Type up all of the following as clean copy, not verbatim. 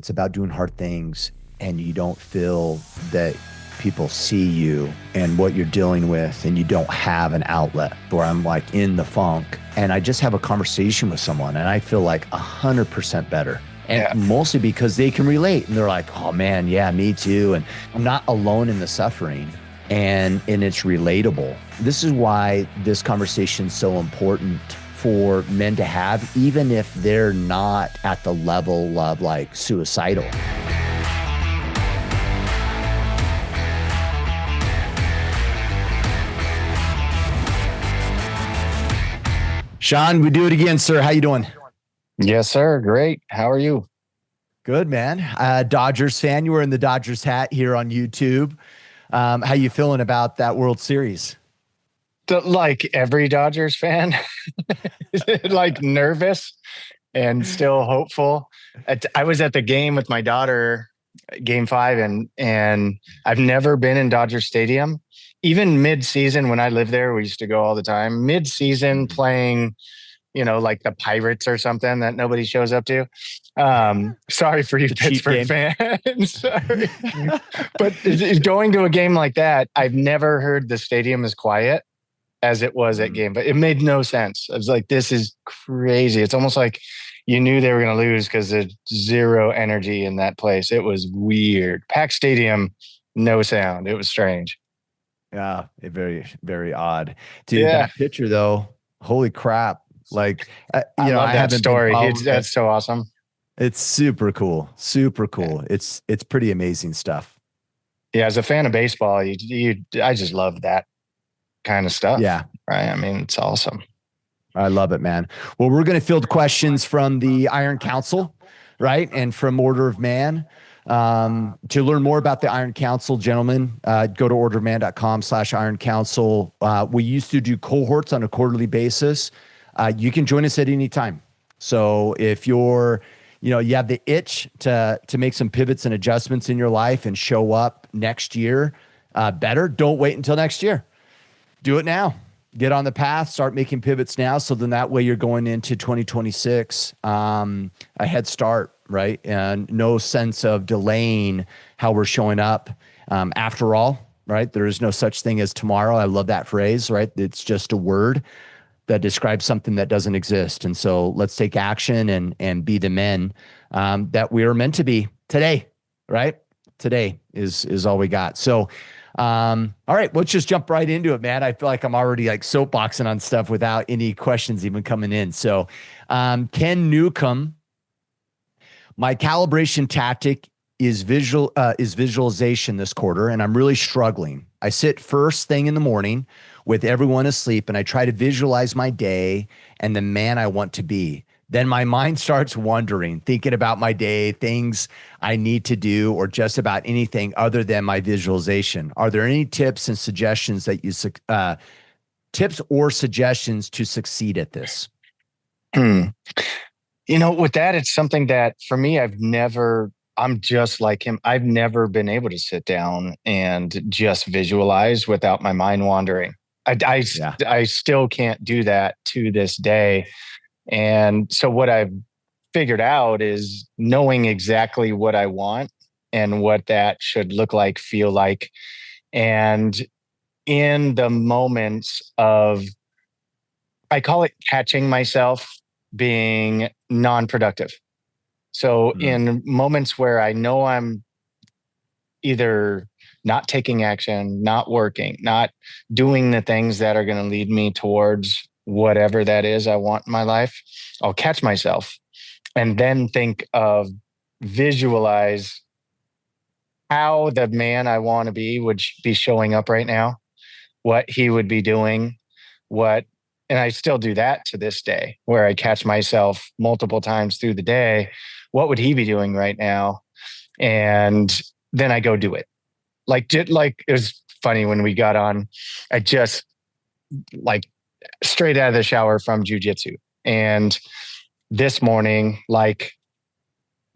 it's about doing hard things, and you don't feel that people see you and what you're dealing with, and you don't have an outlet, where I'm like in the funk and I just have a conversation with someone and I feel like 100% better. And mostly because they can relate and they're like, oh man, yeah, me too. And I'm not alone in the suffering, and it's relatable. This is why this conversation is so important for men to have, even if they're not at the level of like suicidal. Shawn, we do it again, sir. How you doing? Yes, sir. Great. How are you? Good, man. Dodgers fan. You were in the Dodgers hat here on YouTube. How you feeling about that World Series? Like every Dodgers fan, like nervous and still hopeful. I was at the game with my daughter, game 5, and I've never been in Dodger Stadium. Even mid-season when I lived there, we used to go all the time. Mid-season playing, like the Pirates or something that nobody shows up to. Sorry for you Pittsburgh fans. Sorry. But going to a game like that, I've never heard the stadium as quiet as it was at game, but it made no sense. I was like, this is crazy. It's almost like you knew they were going to lose because there's zero energy in that place. It was weird. Packed stadium, no sound. It was strange. Yeah, very, very odd. Dude, that picture though, holy crap. Like, I love that story. That's so awesome. It's super cool. Super cool. Yeah. It's pretty amazing stuff. Yeah. As a fan of baseball, I just love that kind of stuff. Yeah. Right. I mean, it's awesome. I love it, man. Well, we're going to field questions from the Iron Council, right? And from Order of Man. To learn more about the Iron Council, gentlemen, go to orderofman.com/Iron Council. We used to do cohorts on a quarterly basis. You can join us at any time. So if you're, you have the itch to make some pivots and adjustments in your life and show up next year better, don't wait until next year. Do it now. Get on the path, start making pivots now. So then that way you're going into 2026, a head start, right? And no sense of delaying how we're showing up. After all, right? There is no such thing as tomorrow. I love that phrase, right? It's just a word that describes something that doesn't exist. And so let's take action and be the men that we are meant to be today, right? Today is all we got. So, all right, let's just jump right into it, man. I feel like I'm already like soapboxing on stuff without any questions even coming in. So, Ken Newcomb, my calibration tactic is visualization this quarter, and I'm really struggling. I sit first thing in the morning with everyone asleep, and I try to visualize my day and the man I want to be. Then my mind starts wandering, thinking about my day, things I need to do, or just about anything other than my visualization. Are there any tips and suggestions that tips or suggestions to succeed at this? With that, it's something that for me, I'm just like him. I've never been able to sit down and just visualize without my mind wandering. I still can't do that to this day. And so what I've figured out is knowing exactly what I want and what that should look like, feel like. And in the moments of, I call it catching myself being non-productive. So in moments where I know I'm either not taking action, not working, not doing the things that are going to lead me towards whatever that is I want in my life, I'll catch myself and then visualize how the man I want to be would be showing up right now, what he would be doing, and I still do that to this day, where I catch myself multiple times through the day. What would he be doing right now? And then I go do it. Like it was funny when we got on, I just straight out of the shower from jujitsu. And this morning,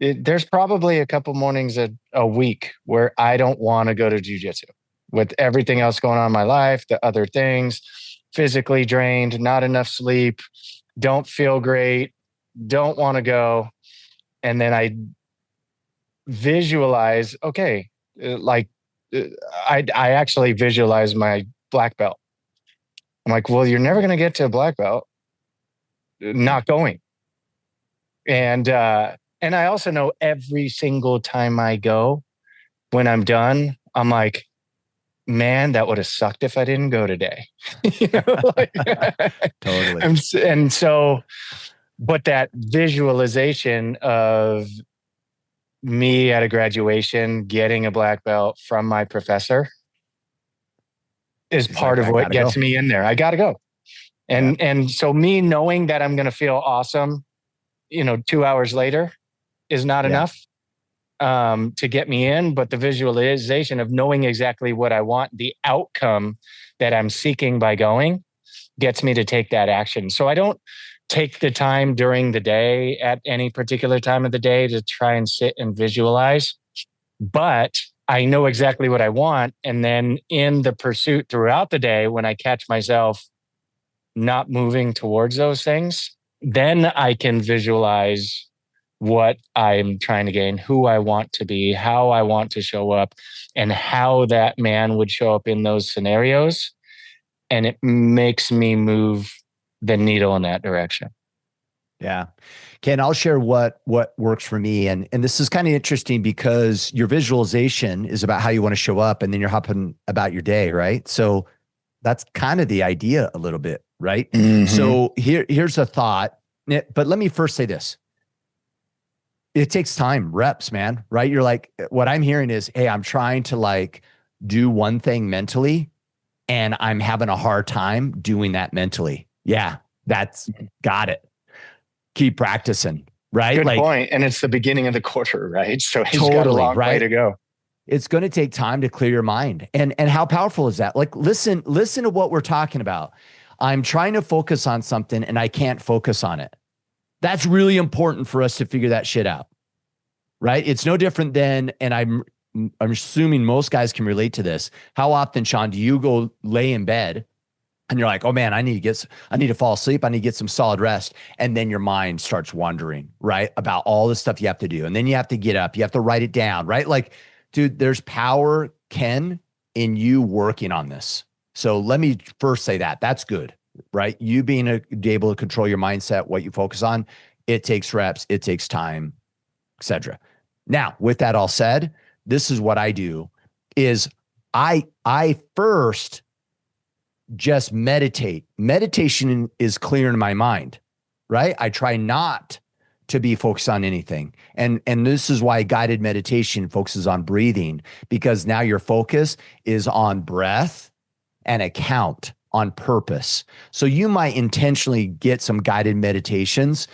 there's probably a couple mornings a week where I don't want to go to jujitsu with everything else going on in my life, the other things, physically drained, not enough sleep, don't feel great, don't want to go. And then visualize, okay, like I actually visualize my black belt. I'm like, well, you're never going to get to a black belt not going. And I also know every single time I go, when I'm done, I'm like, man, that would have sucked if I didn't go today. You know, like, Totally. and so, but that visualization of me at a graduation getting a black belt from my professor is part of what gets me in there. I got to go. And so me knowing that I'm going to feel awesome, 2 hours later is not enough to get me in, but the visualization of knowing exactly what I want, the outcome that I'm seeking by going, gets me to take that action. So I don't take the time during the day at any particular time of the day to try and sit and visualize, but I know exactly what I want. And then in the pursuit throughout the day, when I catch myself not moving towards those things, then I can visualize what I'm trying to gain, who I want to be, how I want to show up, and how that man would show up in those scenarios. And it makes me move the needle in that direction. Yeah. Ken, I'll share what works for me. And this is kind of interesting because your visualization is about how you want to show up, and then you're hopping about your day, right? So that's kind of the idea a little bit, right? Mm-hmm. So here's a thought, but let me first say this. It takes time, reps, man, right? You're like, what I'm hearing is, hey, I'm trying to like do one thing mentally and I'm having a hard time doing that mentally. Yeah, that's got it. Keep practicing, right? Good point. And it's the beginning of the quarter, right? So he's got a long way to go. It's going to take time to clear your mind. And how powerful is that? Like, listen to what we're talking about. I'm trying to focus on something and I can't focus on it. That's really important for us to figure that shit out, right? It's no different than, and I'm assuming most guys can relate to this. How often, Shawn, do you go lay in bed and you're like, oh man, I need to fall asleep. I need to get some solid rest. And then your mind starts wandering, right? About all the stuff you have to do. And then you have to get up, you have to write it down, right? Like, dude, there's power, Ken, in you working on this. So let me first say that. That's good, right? You being able to control your mindset, what you focus on, it takes reps, it takes time, etc. Now, with that all said, this is what I do is I first just meditate. Meditation is clearing my mind, right? I try not to be focused on anything. And this is why guided meditation focuses on breathing, because now your focus is on breath and a count, on purpose. So you might intentionally get some guided meditations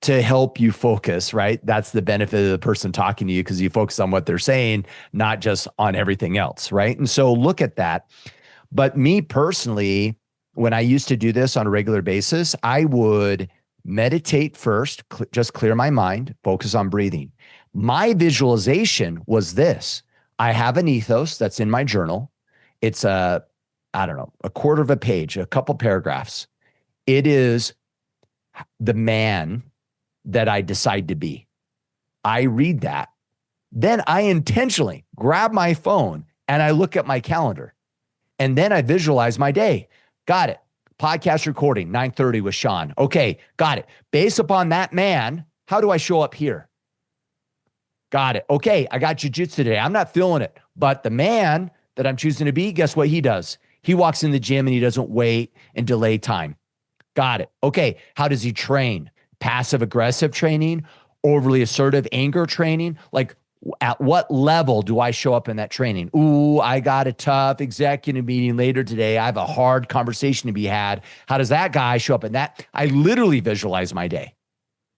to help you focus, right? That's the benefit of the person talking to you, because you focus on what they're saying, not just on everything else, right? And so look at that. But me personally, when I used to do this on a regular basis, I would meditate first, just clear my mind, focus on breathing. My visualization was this. I have an ethos that's in my journal. It's a quarter of a page, a couple paragraphs. It is the man that I decide to be. I read that. Then I intentionally grab my phone and I look at my calendar. And then I visualize my day. Got it. Podcast recording, 9:30 with Shawn. Okay, got it. Based upon that man, how do I show up here? Got it. Okay, I got jujitsu today. I'm not feeling it. But the man that I'm choosing to be, guess what he does? He walks in the gym and he doesn't wait and delay time. Got it. Okay, how does he train? Passive aggressive training, overly assertive anger training? Like, at what level do I show up in that training? Ooh, I got a tough executive meeting later today. I have a hard conversation to be had. How does that guy show up in that? I literally visualize my day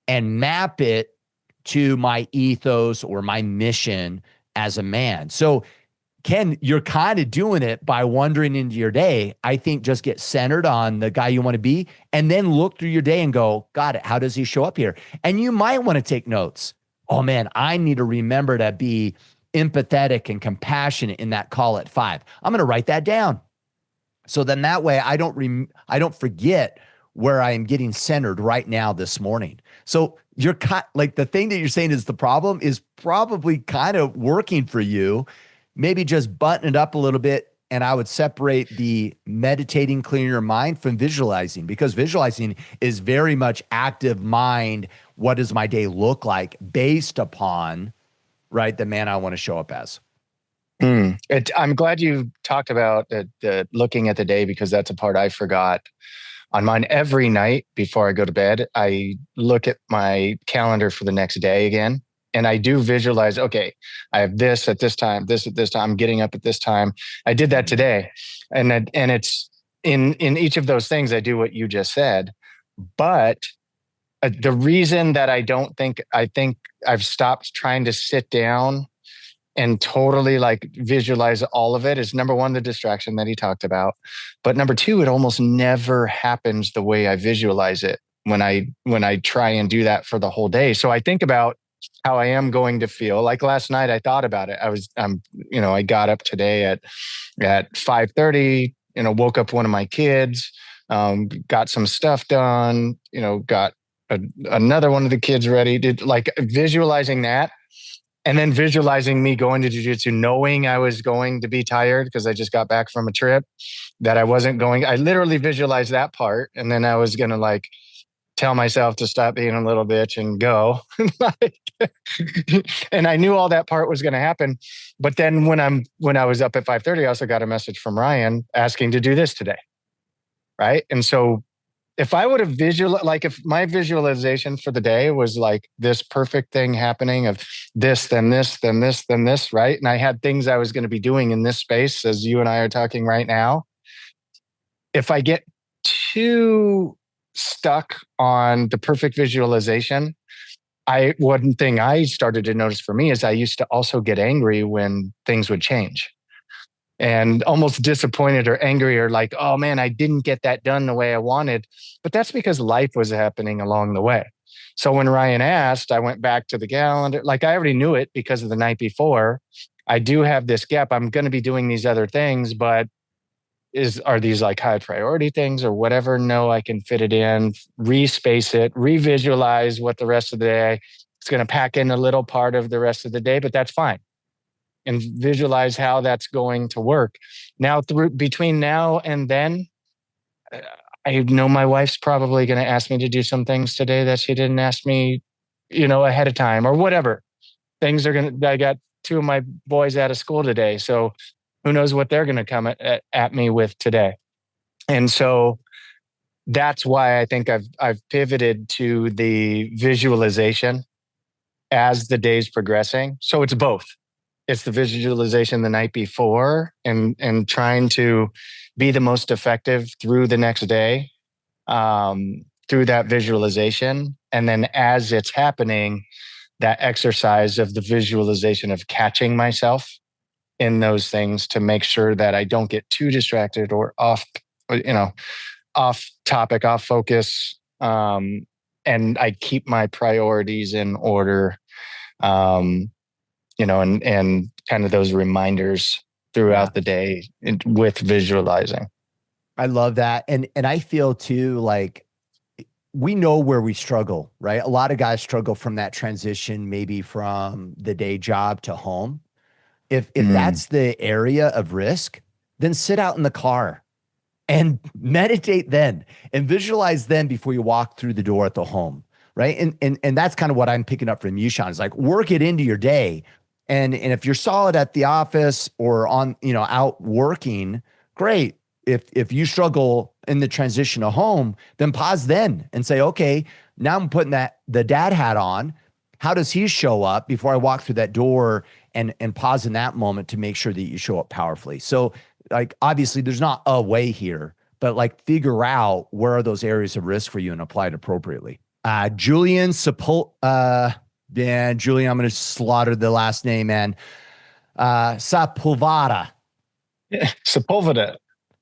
and map it to my ethos or my mission as a man. So, Ken, you're kind of doing it by wandering into your day. I think just get centered on the guy you want to be and then look through your day and go, got it. How does he show up here? And you might want to take notes. Oh man, I need to remember to be empathetic and compassionate in that call at 5. I'm going to write that down. So then that way I don't forget where I am getting centered right now this morning. So you're like the thing that you're saying is the problem is probably kind of working for you. Maybe just button it up a little bit. And I would separate the meditating, clearing your mind from visualizing, because visualizing is very much active mind. What does my day look like based upon, right, the man I want to show up as? I'm glad you talked about the looking at the day, because that's a part I forgot. On mine, every night before I go to bed, I look at my calendar for the next day again. And I do visualize, okay, I have this at this time, this at this time, I'm getting up at this time. I did that today. And it's in each of those things, I do what you just said. But the reason that I think I've stopped trying to sit down and totally like visualize all of it is, number one, the distraction that he talked about. But number two, it almost never happens the way I visualize it when I try and do that for the whole day. So I think about how I am going to feel. Like last night, I thought about it. I got up today at 5:30, woke up one of my kids, got some stuff done, got another one of the kids ready, did like visualizing that. And then visualizing me going to jiu-jitsu, knowing I was going to be tired because I just got back from a trip, that I wasn't going. I literally visualized that part. And then I was going to like tell myself to stop being a little bitch and go. And I knew all that part was going to happen. But then when I was up at 5:30, I also got a message from Ryan asking to do this today. Right. And so if I would have if my visualization for the day was like this perfect thing happening of this, then this, then this, then this, right? And I had things I was going to be doing in this space as you and I are talking right now. If I get too stuck on the perfect visualization, one thing I started to notice for me is I used to also get angry when things would change. And almost disappointed or angry or like, oh man, I didn't get that done the way I wanted. But that's because life was happening along the way. So when Ryan asked, I went back to the calendar. Like I already knew it because of the night before. I do have this gap. I'm going to be doing these other things, but are these like high priority things or whatever? No, I can fit it in, respace it, revisualize what the rest of the day, it's going to pack in a little part of the rest of the day, but that's fine. And visualize how that's going to work. Now, between now and then, I know my wife's probably going to ask me to do some things today that she didn't ask me, ahead of time or whatever. I got two of my boys out of school today. So who knows what they're going to come at me with today. And so that's why I think I've pivoted to the visualization as the day's progressing. So it's both. It's the visualization the night before and trying to be the most effective through the next day, through that visualization. And then as it's happening, that exercise of the visualization of catching myself in those things to make sure that I don't get too distracted or off topic, off focus. And I keep my priorities in order. And kind of those reminders throughout the day with visualizing. I love that. And I feel too, like we know where we struggle, right? A lot of guys struggle from that transition, maybe from the day job to home. If that's the area of risk, then sit out in the car and meditate then and visualize then before you walk through the door at the home. Right. And that's kind of what I'm picking up from you, Shawn. It's like work it into your day. And if you're solid at the office or on, out working, great. If you struggle in the transition to home, then pause then and say, okay, now I'm putting the dad hat on. How does he show up before I walk through that door and pause in that moment to make sure that you show up powerfully? So like, obviously there's not a way here, but like figure out where are those areas of risk for you and apply it appropriately. Julian, Julian, I'm going to slaughter the last name, man. Sepulveda.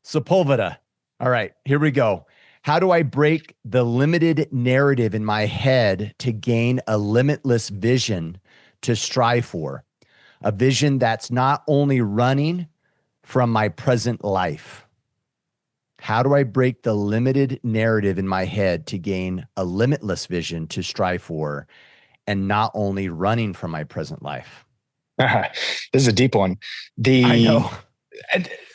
Sepulveda. All right, here we go. How do I break the limited narrative in my head to gain a limitless vision to strive for? A vision that's not only running from my present life. How do I break the limited narrative in my head to gain a limitless vision to strive for, and not only running from my present life? This is a deep one. I know.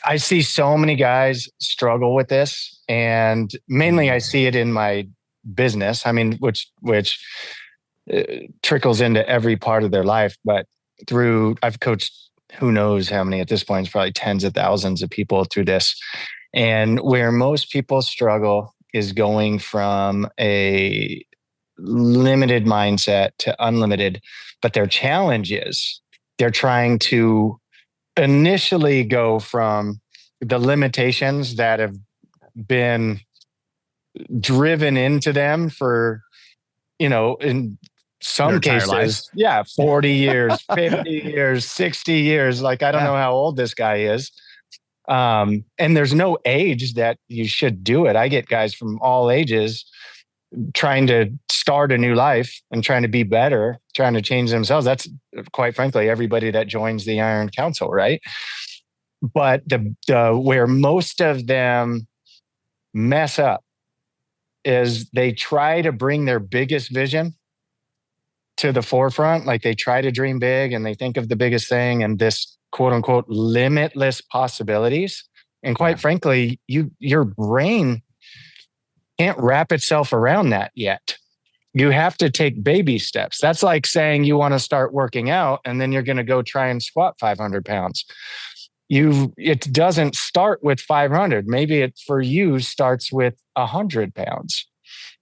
I see so many guys struggle with this, and mainly I see it in my business. I mean, which trickles into every part of their life. But I've coached who knows how many at this point, it's probably tens of thousands of people through this. And where most people struggle is going from a limited mindset to unlimited. But their challenge is they're trying to initially go from the limitations that have been driven into them for, in some cases, 40 years, 50 years, 60 years. Like, I don't know how old this guy is. And there's no age that you should do it. I get guys from all ages trying to start a new life and trying to be better, trying to change themselves. That's, quite frankly, everybody that joins the Iron Council, right? But the where most of them mess up is they try to bring their biggest vision to the forefront. Like, they try to dream big and they think of the biggest thing and this quote unquote limitless possibilities. And quite frankly, your brain can't wrap itself around that yet. You have to take baby steps. That's like saying you want to start working out and then you're going to go try and squat 500 pounds. It doesn't start with 500. Maybe it for you starts with 100 pounds,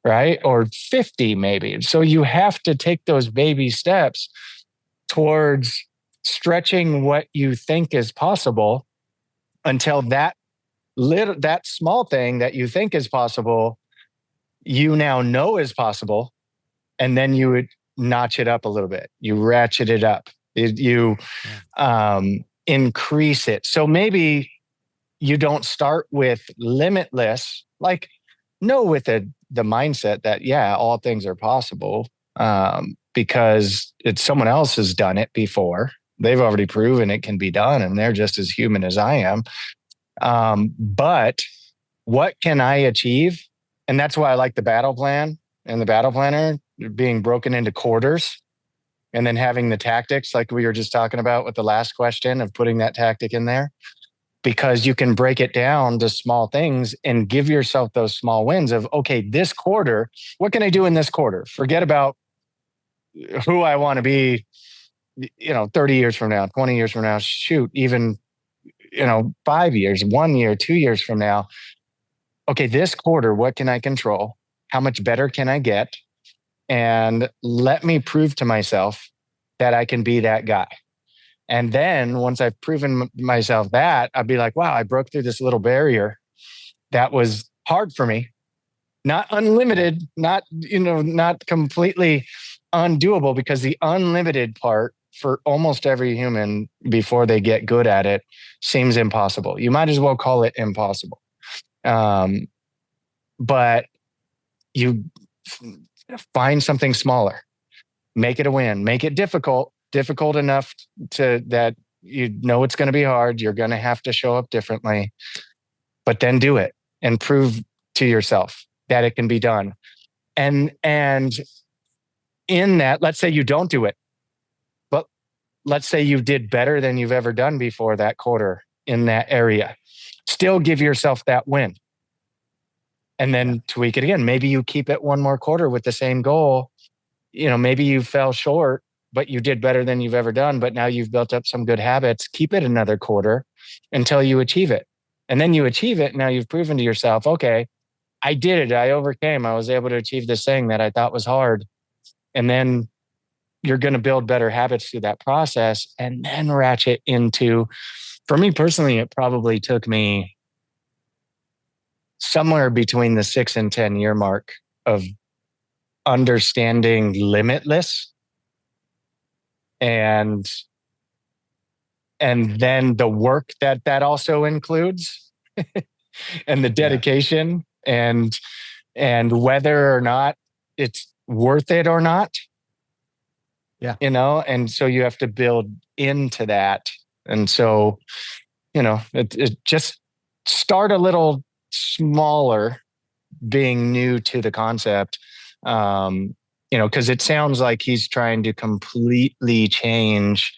right? Or 50 maybe. So you have to take those baby steps towards stretching what you think is possible until that small thing that you think is possible, you now know is possible. And then you would notch it up a little bit. You ratchet it up. You increase it. So maybe you don't start with limitless, like, no, with the mindset that, all things are possible, because someone else has done it before. They've already proven it can be done and they're just as human as I am. But what can I achieve? And that's why I like the battle plan and the battle planner being broken into quarters, and then having the tactics like we were just talking about with the last question of putting that tactic in there, because you can break it down to small things and give yourself those small wins of, okay, this quarter, what can I do in this quarter? Forget about who I want to be, 30 years from now, 20 years from now, shoot, even, 5 years, 1 year, 2 years from now. Okay, this quarter, what can I control? How much better can I get? And let me prove to myself that I can be that guy. And then once I've proven myself that, I'd be like, wow, I broke through this little barrier that was hard for me. Not unlimited, not completely undoable, because the unlimited part for almost every human before they get good at it seems impossible. You might as well call it impossible. But you find something smaller, make it a win, make it difficult enough to that it's going to be hard. You're going to have to show up differently, but then do it and prove to yourself that it can be done. And in that, let's say you don't do it, but let's say you did better than you've ever done before that quarter in that area. Still give yourself that win. And then tweak it again. Maybe you keep it one more quarter with the same goal. Maybe you fell short, but you did better than you've ever done. But now you've built up some good habits. Keep it another quarter until you achieve it. And then you achieve it. Now you've proven to yourself, okay, I did it. I overcame. I was able to achieve this thing that I thought was hard. And then you're going to build better habits through that process and then ratchet into, for me personally, it probably took me somewhere between the 6 and 10 year mark of understanding limitless, and then the work that also includes and the dedication and whether or not it's worth it or not. And so you have to build into that. And so, it just start a little smaller, being new to the concept. Because it sounds like he's trying to completely change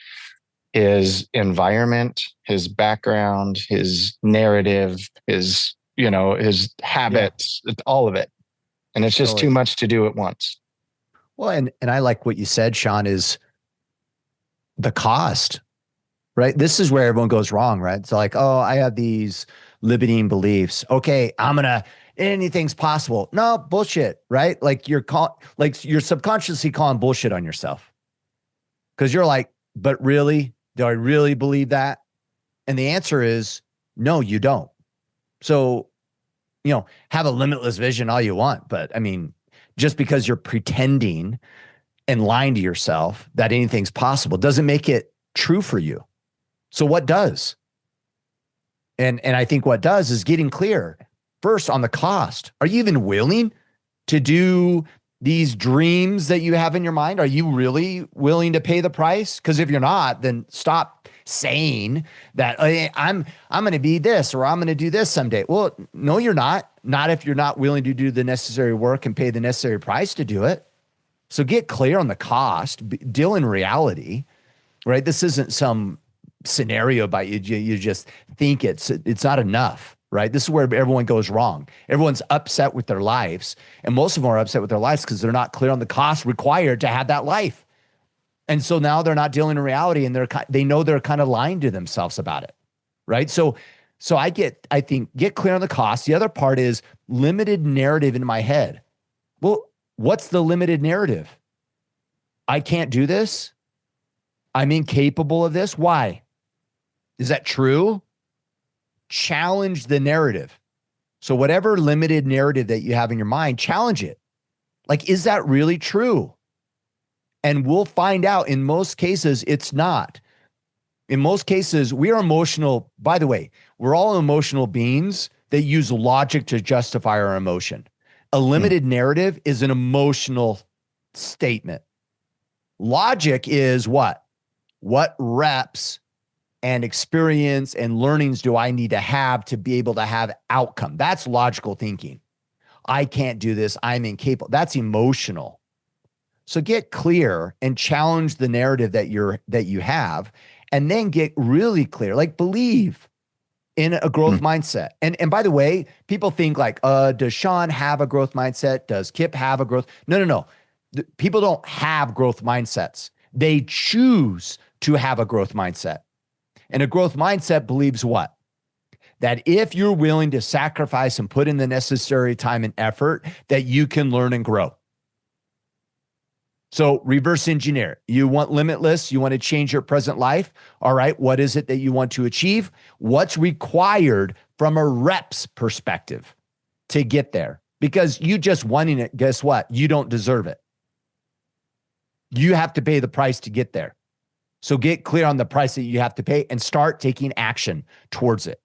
his environment, his background, his narrative, his habits, all of it. And it's just too much to do at once. Well, and I like what you said, Shawn, is the cost, right? This is where everyone goes wrong, right? It's like, oh, I have these limiting beliefs. Okay, anything's possible. No, bullshit, right? Like you're subconsciously calling bullshit on yourself. Because you're like, but really, do I really believe that? And the answer is no, you don't. So, have a limitless vision all you want. But I mean, just because you're pretending and lying to yourself that anything's possible doesn't make it true for you. So what does? And I think what does is getting clear first on the cost. Are you even willing to do these dreams that you have in your mind? Are you really willing to pay the price? Because if you're not, then stop saying that, hey, I'm going to be this, or I'm going to do this someday. Well, no, you're not. Not if you're not willing to do the necessary work and pay the necessary price to do it. So get clear on the cost, deal in reality, right? This isn't some scenario about you just think it's not enough. Right? This is where everyone goes wrong. Everyone's upset with their lives. And most of them are upset with their lives because they're not clear on the cost required to have that life. And so now they're not dealing in reality, and they know they're kind of lying to themselves about it. Right? So I think get clear on the cost. The other part is limited narrative in my head. Well, what's the limited narrative? I can't do this. I'm incapable of this. Why? Is that true? Challenge the narrative. So whatever limited narrative that you have in your mind, challenge it. Like, is that really true? And we'll find out in most cases, it's not. In most cases, we are emotional. By the way, we're all emotional beings that use logic to justify our emotion. A limited narrative is an emotional statement. Logic is what? What reps and experience and learnings do I need to have to be able to have outcome? That's logical thinking. I can't do this. I'm incapable. That's emotional. So get clear and challenge the narrative that you have, and then get really clear. Like, believe in a growth mindset. And by the way, people think like, does Shawn have a growth mindset? Does Kipp have a growth? No. People don't have growth mindsets. They choose to have a growth mindset. And a growth mindset believes what? That if you're willing to sacrifice and put in the necessary time and effort, that you can learn and grow. So reverse engineer. You want limitless. You want to change your present life. All right. What is it that you want to achieve? What's required from a rep's perspective to get there? Because you just wanting it, guess what? You don't deserve it. You have to pay the price to get there. So get clear on the price that you have to pay and start taking action towards it.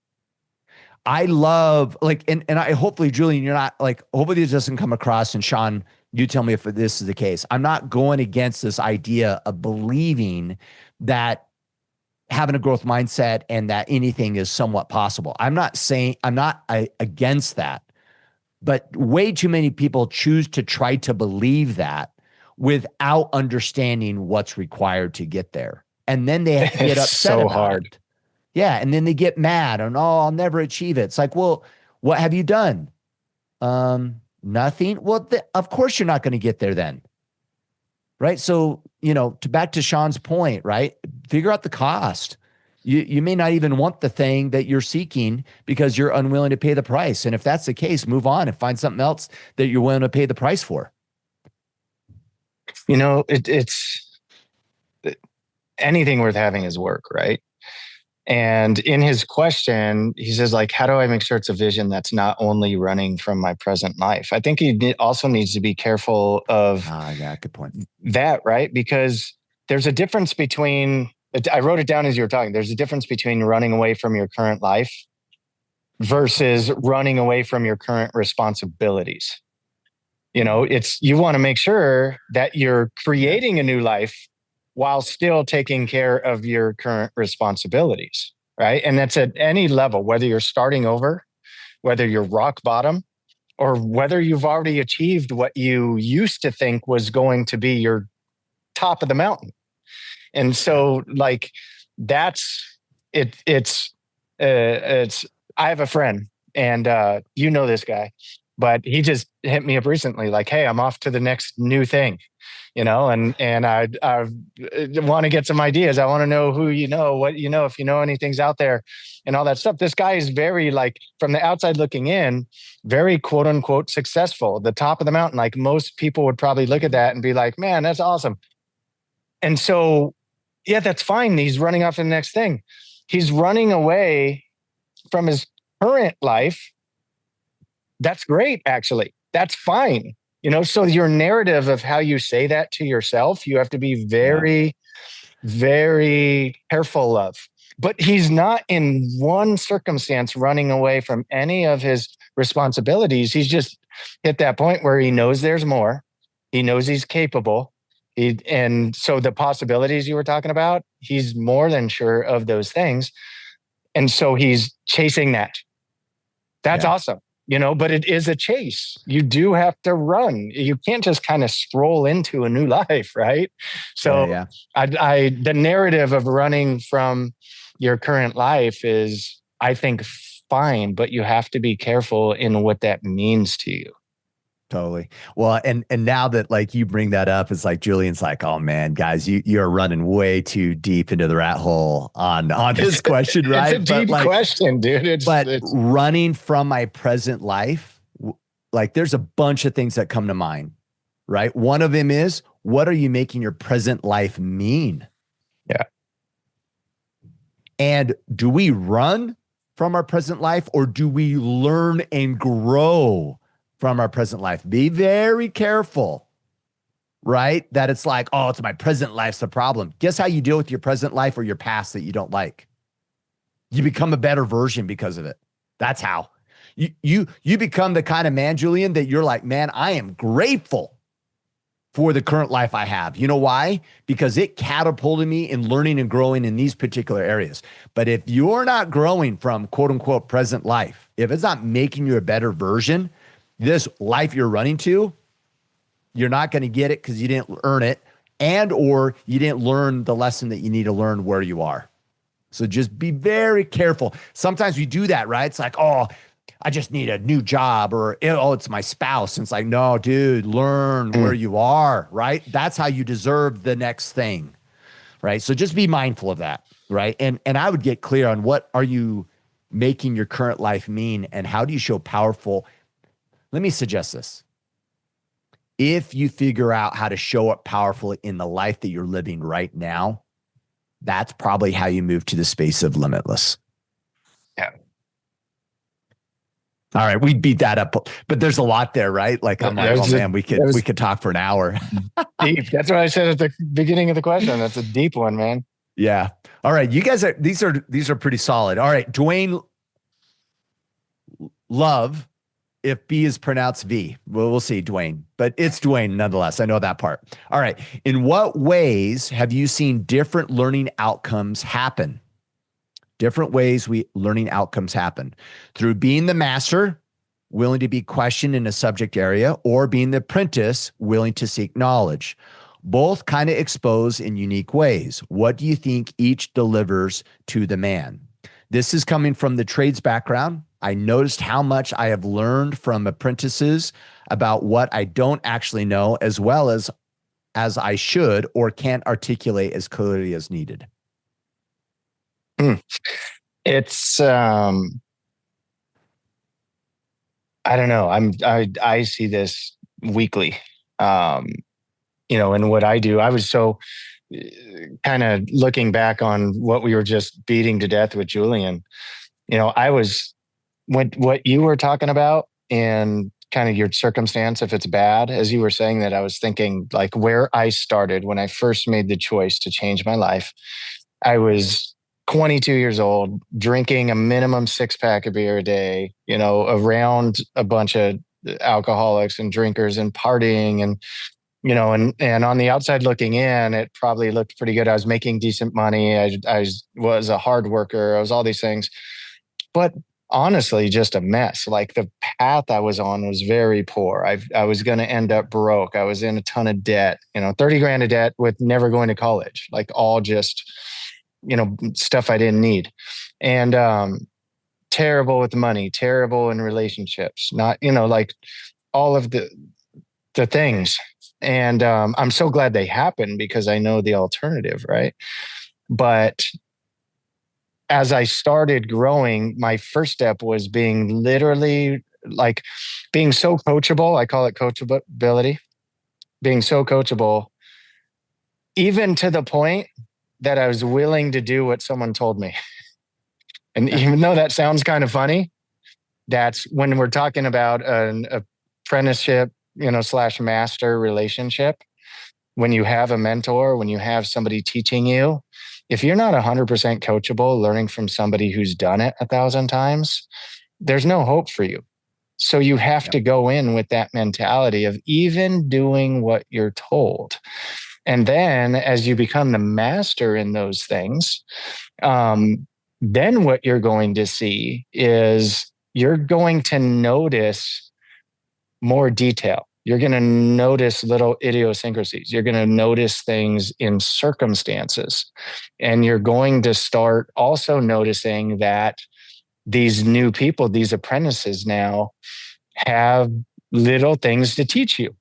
I love and I hopefully, Julian, you're not hopefully this doesn't come across, and Shawn, you tell me if this is the case. I'm not going against this idea of believing that having a growth mindset and that anything is somewhat possible. I'm not against that, but way too many people choose to try to believe that without understanding what's required to get there. And then they get upset about it. Yeah. And then they get mad and, I'll never achieve it. It's like, well, what have you done? Nothing. Well, of course you're not going to get there then. Right. So, back to Shawn's point, right? Figure out the cost. You may not even want the thing that you're seeking because you're unwilling to pay the price. And if that's the case, move on and find something else that you're willing to pay the price for. It's anything worth having is work, right? And in his question, he says, how do I make sure it's a vision that's not only running from my present life? I think he also needs to be careful of good point. That, right? Because there's a difference between, I wrote it down as you were talking, there's a difference between running away from your current life versus running away from your current responsibilities. You want to make sure that you're creating a new life while still taking care of your current responsibilities, right? And that's at any level, whether you're starting over, whether you're rock bottom or whether you've already achieved what you used to think was going to be your top of the mountain. And so like, that's it. It's, I have a friend and, you know, this guy, but he just hit me up recently, like, hey, I'm off to the next new thing, you know, and I want to get some ideas. I want to know who, you know, what, you know, if you know anything's out there and all that stuff. This guy is very, like, from the outside looking in, very quote unquote successful, the top of the mountain. Like most people would probably look at that and be like, man, that's awesome. And so, yeah, that's fine. He's running off to the next thing. He's running away from his current life. That's great, actually. That's fine. You know, so your narrative of how you say that to yourself, you have to be very, very careful of. But he's not in one circumstance running away from any of his responsibilities. He's just hit that point where he knows there's more. He knows he's capable. And so the possibilities you were talking about, he's more than sure of those things. And so he's chasing that. That's awesome. You know, but it is a chase. You do have to run. You can't just kind of stroll into a new life, right? So the narrative of running from your current life is, I think, fine, but you have to be careful in what that means to you. Totally. Well, and now that like you bring that up, it's like Julian's like, oh man, guys, you're running way too deep into the rat hole on this question, right? It's a deep question, dude. It's running from my present life, like there's a bunch of things that come to mind, right? One of them is, what are you making your present life mean? Yeah. And do we run from our present life, or do we learn and grow from our present life? Be very careful, right? That it's like, oh, it's my present life's the problem. Guess how you deal with your present life or your past that you don't like? You become a better version because of it. That's how. You become the kind of man, Julian, that you're like, man, I am grateful for the current life I have. You know why? Because it catapulted me in learning and growing in these particular areas. But if you're not growing from quote unquote present life, if it's not making you a better version, this life you're running to, you're not going to get it because you didn't earn it, and or you didn't learn the lesson that you need to learn where you are. So just be very careful. Sometimes we do that, right? It's like, oh, I just need a new job, or, oh, it's my spouse. And it's like, no, dude, learn where you are, right? That's how you deserve the next thing, right? So just be mindful of that, right? And I would get clear on what are you making your current life mean, and how do you show powerful. Let me suggest this. If you figure out how to show up powerfully in the life that you're living right now, that's probably how you move to the space of limitless. Yeah. All right, we beat that up, but there's a lot there, right? Like I'm like, oh man, we could talk for an hour. Deep. That's what I said at the beginning of the question. That's a deep one, man. Yeah. All right, you guys these are pretty solid. All right, Dwayne, love. If B is pronounced V, we'll see, Dwayne, but it's Dwayne nonetheless. I know that part. All right. In what ways have you seen different learning outcomes happen? Different ways learning outcomes happen through being the master, willing to be questioned in a subject area, or being the apprentice, willing to seek knowledge. Both kind of expose in unique ways. What do you think each delivers to the man? This is coming from the trades background. I noticed how much I have learned from apprentices about what I don't actually know, as well as I should or can't articulate as clearly as needed. It's I don't know. I see this weekly. You know, and what I do, I was so kind of looking back on what we were just beating to death with Julian. You know, I was what you were talking about and kind of your circumstance, if it's bad, as you were saying that, I was thinking like where I started when I first made the choice to change my life. I was 22 years old, drinking a minimum 6-pack of beer a day, you know, around a bunch of alcoholics and drinkers and partying, and, you know, and on the outside looking in, it probably looked pretty good. I was making decent money. I was a hard worker. I was all these things, but honestly just a mess. Like the path I was on was very poor. I was going to end up broke. I was in a ton of debt, 30 grand of debt with never going to college, like all just, stuff I didn't need. And, terrible with money, terrible in relationships, not, like all of the things. And, I'm so glad they happened because I know the alternative. Right. But as I started growing, my first step was being literally like being so coachable. I call it coachability, being so coachable, even to the point that I was willing to do what someone told me. And even though that sounds kind of funny, that's when we're talking about an apprenticeship, / master relationship. When you have a mentor, when you have somebody teaching you, if you're not 100% coachable, learning from somebody who's done it 1,000 times, there's no hope for you. So you have to go in with that mentality of even doing what you're told. And then as you become the master in those things, then what you're going to see is you're going to notice more detail. You're going to notice little idiosyncrasies. You're going to notice things in circumstances. And you're going to start also noticing that these new people, these apprentices now have little things to teach you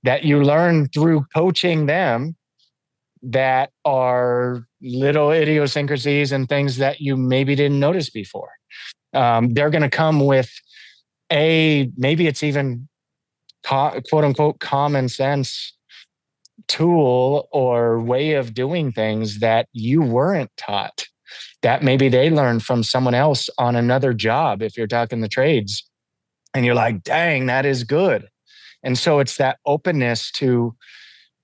that you learn through coaching them that are little idiosyncrasies and things that you maybe didn't notice before. They're going to come with maybe it's even quote unquote common sense tool or way of doing things that you weren't taught, that maybe they learned from someone else on another job. If you're talking the trades and you're like, dang, that is good. And so it's that openness to,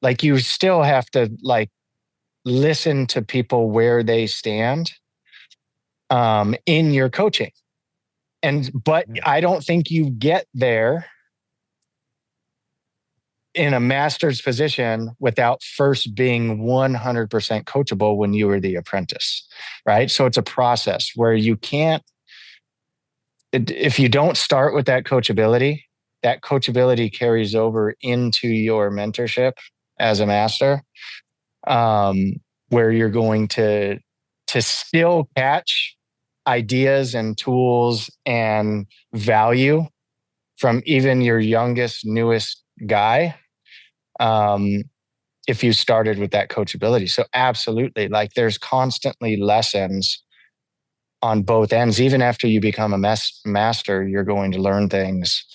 like, you still have to like listen to people where they stand in your coaching. But I don't think you get there in a master's position without first being 100% coachable when you were the apprentice, right? So it's a process where you can't, if you don't start with that coachability carries over into your mentorship as a master, where you're going to still catch ideas and tools and value from even your youngest, newest guy, if you started with that coachability. So absolutely, like there's constantly lessons on both ends. Even after you become a master, you're going to learn things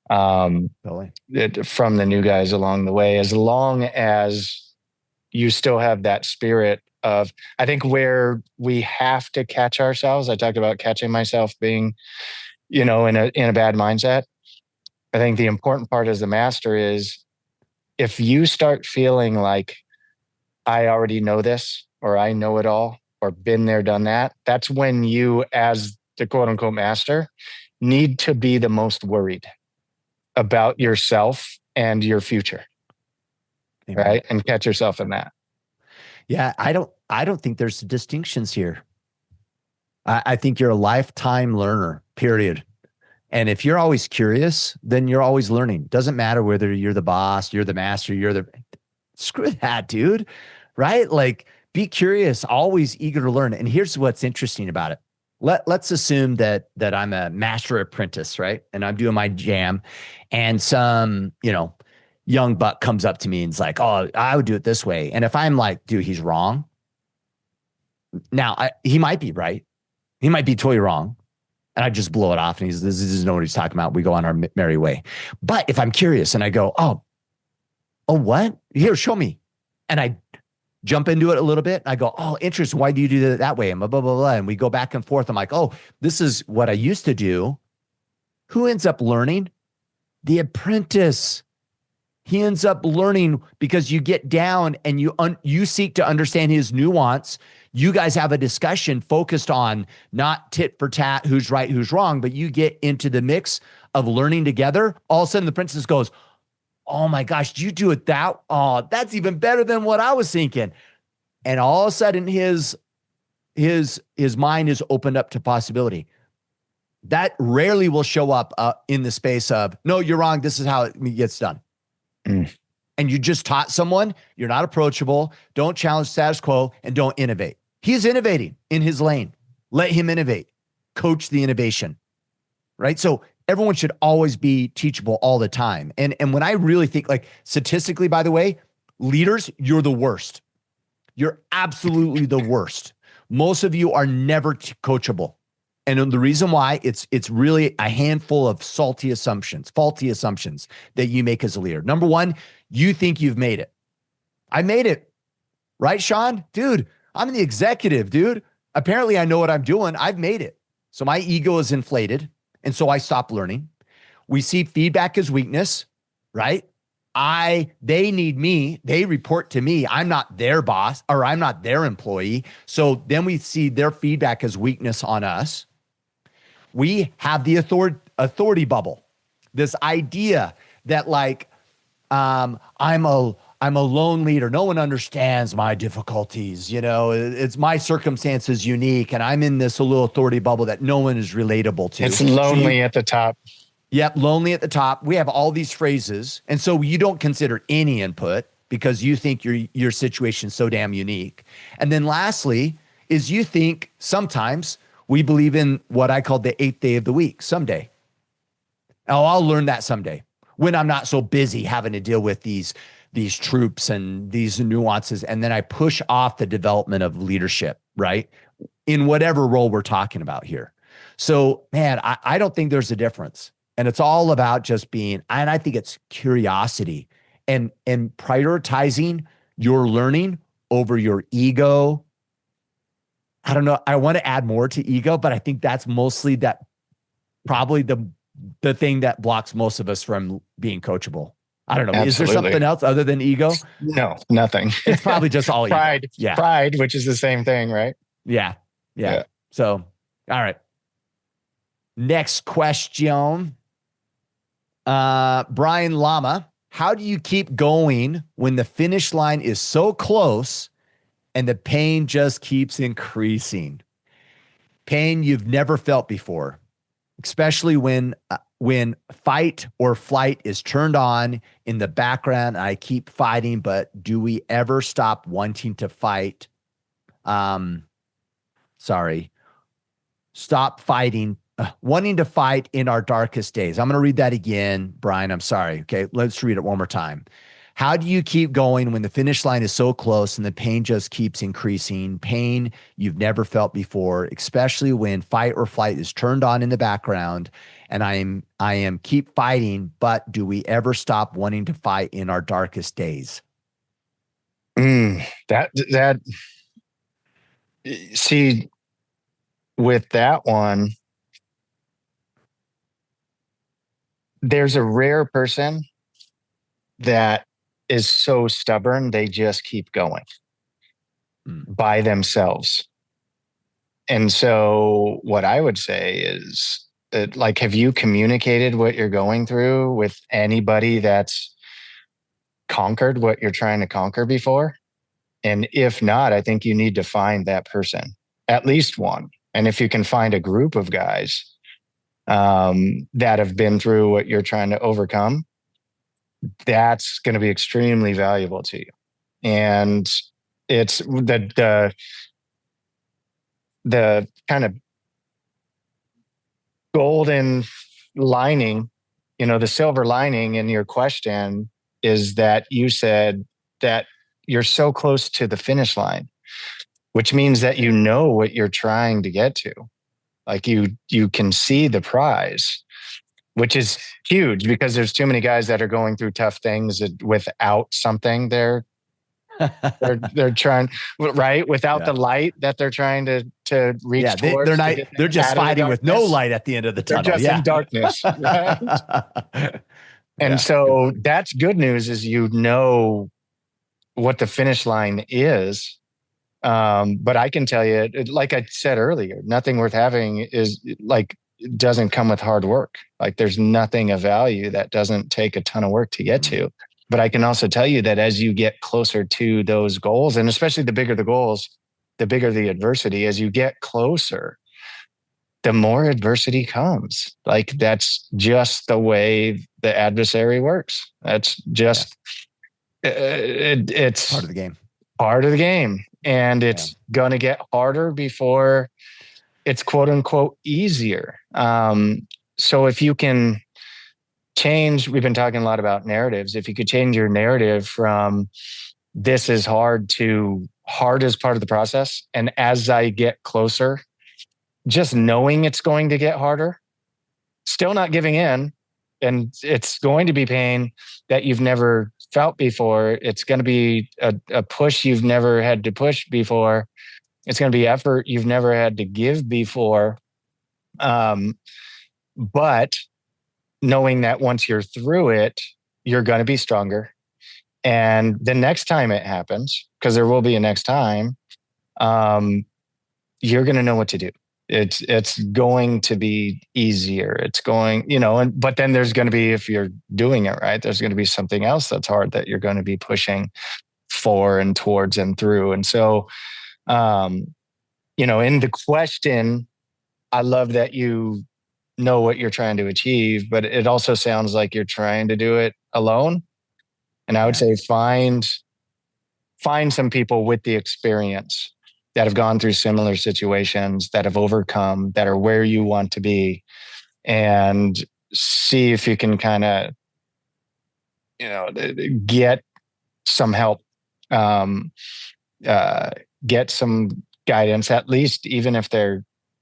from the new guys along the way, as long as you still have that spirit of, I think where we have to catch ourselves. I talked about catching myself being, in a bad mindset. I think the important part as the master is if you start feeling like I already know this, or I know it all, or been there, done that, that's when you, as the quote unquote master, need to be the most worried about yourself and your future. Amen. Right? And catch yourself in that. Yeah. I don't think there's distinctions here. I think you're a lifetime learner, period. And if you're always curious, then you're always learning. Doesn't matter whether you're the boss, you're the master, screw that, dude. Right? Like, be curious, always eager to learn. And here's what's interesting about it. Let's assume that I'm a master apprentice, right? And I'm doing my jam, and some, young buck comes up to me and is like, "Oh, I would do it this way." And if I'm like, "Dude, he's wrong." Now, he might be right. He might be totally wrong. And I just blow it off, and this is know what he's talking about. We go on our merry way. But if I'm curious and I go, oh, what? Here, show me. And I jump into it a little bit. And I go, oh, interesting. Why do you do that way? And blah, blah, blah, blah. And we go back and forth. I'm like, oh, this is what I used to do. Who ends up learning? The apprentice. He ends up learning because you get down and you seek to understand his nuance. You guys have a discussion focused on not tit for tat, who's right, who's wrong, but you get into the mix of learning together. All of a sudden the princess goes, oh my gosh, did you do it that? Oh, that's even better than what I was thinking. And all of a sudden his mind is opened up to possibility. That rarely will show up in the space of, no, you're wrong. This is how it gets done. Mm. And you just taught someone you're not approachable, don't challenge status quo, and don't innovate. He's innovating in his lane. Let him innovate. Coach the innovation, right? So everyone should always be teachable all the time. And when I really think, like, statistically, by the way, leaders, you're the worst. You're absolutely the worst. Most of you are never coachable. And the reason why, it's really a handful of faulty assumptions that you make as a leader. Number one, you think you've made it. I made it, right, Shawn? Dude, I'm the executive, dude. Apparently I know what I'm doing. I've made it. So my ego is inflated. And so I stop learning. We see feedback as weakness, right? They need me. They report to me. I'm not their boss, or I'm not their employee. So then we see their feedback as weakness on us. We have the authority bubble. This idea that, like, I'm a lone leader. No one understands my difficulties. It's my circumstance is unique, and I'm in this little authority bubble that no one is relatable to. It's lonely at the top. Yep, lonely at the top. We have all these phrases, and so you don't consider any input because you think your situation's so damn unique. And then lastly is you think sometimes we believe in what I call the 8th day of the week, someday. Oh, I'll learn that someday when I'm not so busy having to deal with these troops and these nuances. And then I push off the development of leadership, right? In whatever role we're talking about here. So, man, I don't think there's a difference. And it's all about just being, and I think it's curiosity and prioritizing your learning over your ego. I don't know. I want to add more to ego, but I think that's mostly probably the thing that blocks most of us from being coachable. I don't know. Absolutely. Is there something else other than ego? No, nothing. It's probably just all pride. Ego. Yeah. Pride, which is the same thing, right? Yeah. So, all right. Next question. Brian Lama, how do you keep going when the finish line is so close and the pain just keeps increasing? Pain you've never felt before, especially when fight or flight is turned on in the background. I keep fighting, but do we ever stop wanting to fight? Stop fighting. Wanting to fight in our darkest days. I'm going to read that again, Brian. I'm sorry. Okay, let's read it one more time. How do you keep going when the finish line is so close and the pain just keeps increasing? Pain you've never felt before, especially when fight or flight is turned on in the background. And I am keep fighting, but do we ever stop wanting to fight in our darkest days? See, with that one, there's a rare person that is so stubborn, they just keep going by themselves. And so what I would say is that, like, have you communicated what you're going through with anybody that's conquered what you're trying to conquer before? And if not, I think you need to find that person, at least one. And if you can find a group of guys that have been through what you're trying to overcome, that's going to be extremely valuable to you. And it's the kind of golden lining, the silver lining in your question is that you said that you're so close to the finish line, which means that you know what you're trying to get to. Like you can see the prize, which is huge because there's too many guys that are going through tough things without something they're trying, right? Without the light that they're trying to reach towards. They're just fighting with no light at the end of the tunnel. They're just in darkness. Right? And so that's good news is what the finish line is. But I can tell you, like I said earlier, nothing worth having doesn't come with hard work. Like there's nothing of value that doesn't take a ton of work to get to. But I can also tell you that as you get closer to those goals, and especially the bigger the goals, the bigger the adversity, as you get closer, the more adversity comes. Like, that's just the way the adversary works. That's just, it's part of the game. Part of the game. And it's going to get harder before it's quote unquote easier. So if you can change, we've been talking a lot about narratives. If you could change your narrative from this is hard to hard is part of the process. And as I get closer, just knowing it's going to get harder, still not giving in. And it's going to be pain that you've never felt before. It's going to be a push you've never had to push before. It's going to be effort you've never had to give before. But knowing that once you're through it, you're going to be stronger. And the next time it happens, because there will be a next time, you're going to know what to do. It's going to be easier. It's going, but then there's going to be, if you're doing it right, there's going to be something else that's hard that you're going to be pushing for and towards and through. And so, in the question, I love that you know what you're trying to achieve, but it also sounds like you're trying to do it alone. And I would say find some people with the experience that have gone through similar situations, that have overcome, that are where you want to be, and see if you can kind of, get some help, get some guidance, at least, even if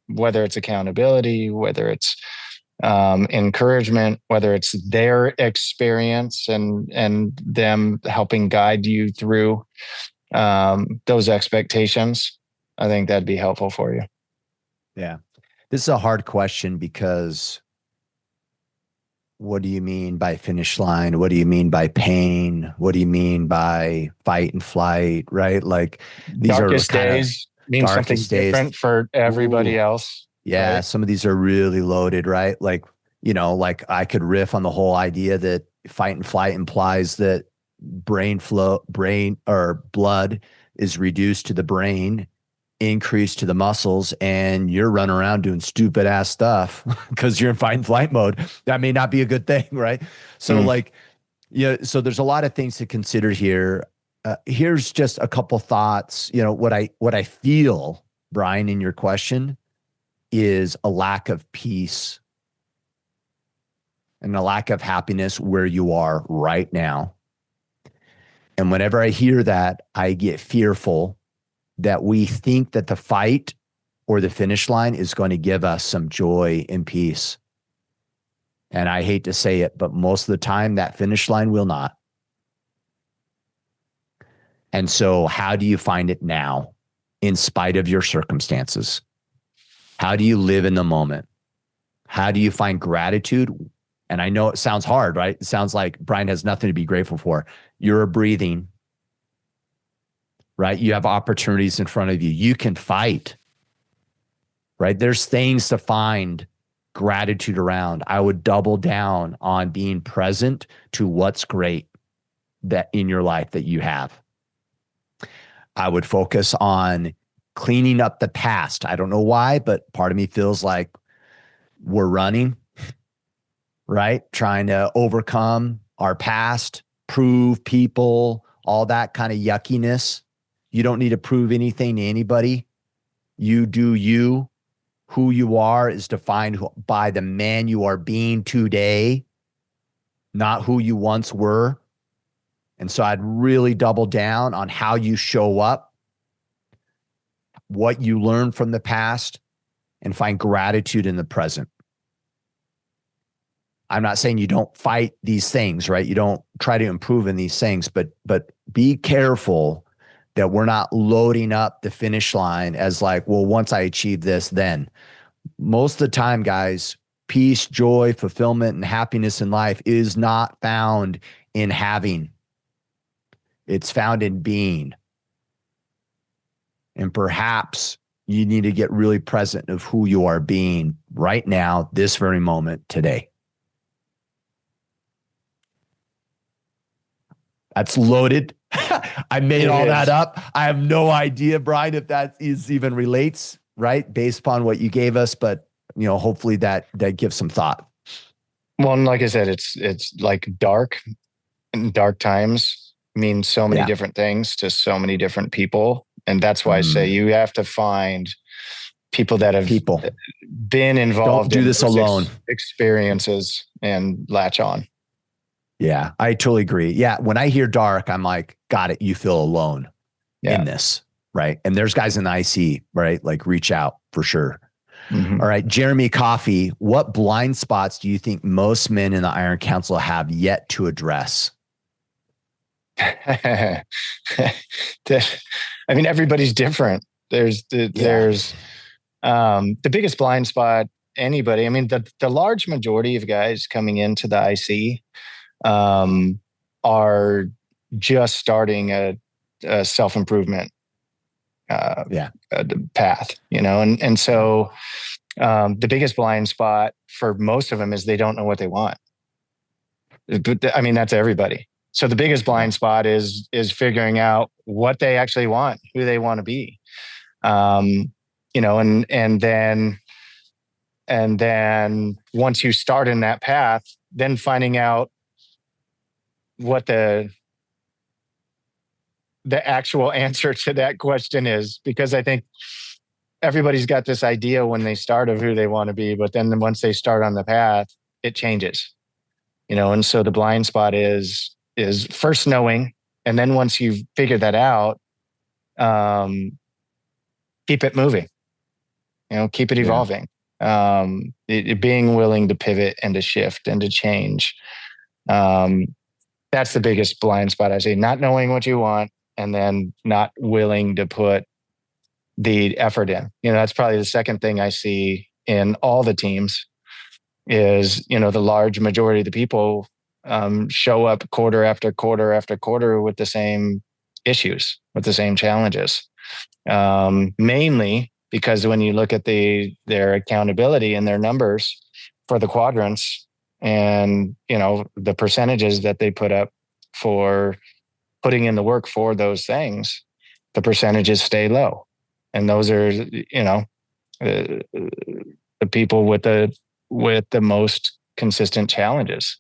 whether it's accountability, whether it's encouragement, whether it's their experience and them helping guide you through those expectations. I think that'd be helpful for you. Yeah. This is a hard question because what do you mean by finish line? What do you mean by pain? What do you mean by fight and flight? Right? Like, these darkest are days mean something different for everybody else. Yeah. Right? Some of these are really loaded, right? Like, I could riff on the whole idea that fight and flight implies that brain or blood is reduced to the brain, increased to the muscles, and you're running around doing stupid ass stuff because you're in fight and flight mode. That may not be a good thing, right? So so there's a lot of things to consider here. Here's just a couple thoughts. What I feel, Brian, in your question is a lack of peace and a lack of happiness where you are right now. And whenever I hear that, I get fearful that we think that the fight or the finish line is going to give us some joy and peace. And I hate to say it, but most of the time that finish line will not. And so how do you find it now in spite of your circumstances? How do you live in the moment? How do you find gratitude? And I know it sounds hard, right? It sounds like Brian has nothing to be grateful for. You're breathing, right? You have opportunities in front of you. You can fight, right? There's things to find gratitude around. I would double down on being present to what's great that in your life that you have. I would focus on cleaning up the past. I don't know why, but part of me feels like we're running, right? Trying to overcome our past, prove people, all that kind of yuckiness. You don't need to prove anything to anybody. You do you. Who you are is defined by the man you are being today, not who you once were. And so I'd really double down on how you show up, what you learn from the past, and find gratitude in the present. I'm not saying you don't fight these things, right? You don't try to improve in these things, but be careful that we're not loading up the finish line as like, well, once I achieve this, then. Most of the time, guys, peace, joy, fulfillment, and happiness in life is not found in having. It's found in being. And perhaps you need to get really present of who you are being right now, this very moment, today. That's loaded. I made all that up. I have no idea, Brian, if that even relates, right? Based upon what you gave us, but hopefully that gives some thought. Well, and like I said, it's like dark times mean so many different things to so many different people. And that's why I say you have to find people that have been involved Don't do this alone. Experiences and latch on. Yeah, I totally agree. Yeah. When I hear dark, I'm like, got it. You feel alone in this. Right. And there's guys in the IC, right? Like reach out for sure. Mm-hmm. All right. Jeremy Coffey, what blind spots do you think most men in the Iron Council have yet to address? I mean, everybody's different. There's the biggest blind spot anybody. I mean, the large majority of guys coming into the IC are just starting a self-improvement path, and so the biggest blind spot for most of them is they don't know what they want. I mean, that's everybody. So the biggest blind spot is figuring out what they actually want, who they want to be, and then once you start in that path, then finding out what the actual answer to that question is, because I think everybody's got this idea when they start of who they want to be, but then once they start on the path, it changes, and so the blind spot is first knowing, and then once you've figured that out, keep it moving, keep it evolving, being willing to pivot and to shift and to change. That's the biggest blind spot, I say, not knowing what you want and then not willing to put the effort in. That's probably the second thing I see in all the teams is, the large majority of the people show up quarter after quarter after quarter with the same issues, with the same challenges. Mainly because when you look at their accountability and their numbers for the quadrants and, the percentages that they put up for putting in the work for those things, the percentages stay low. And those are, the people with the most consistent challenges,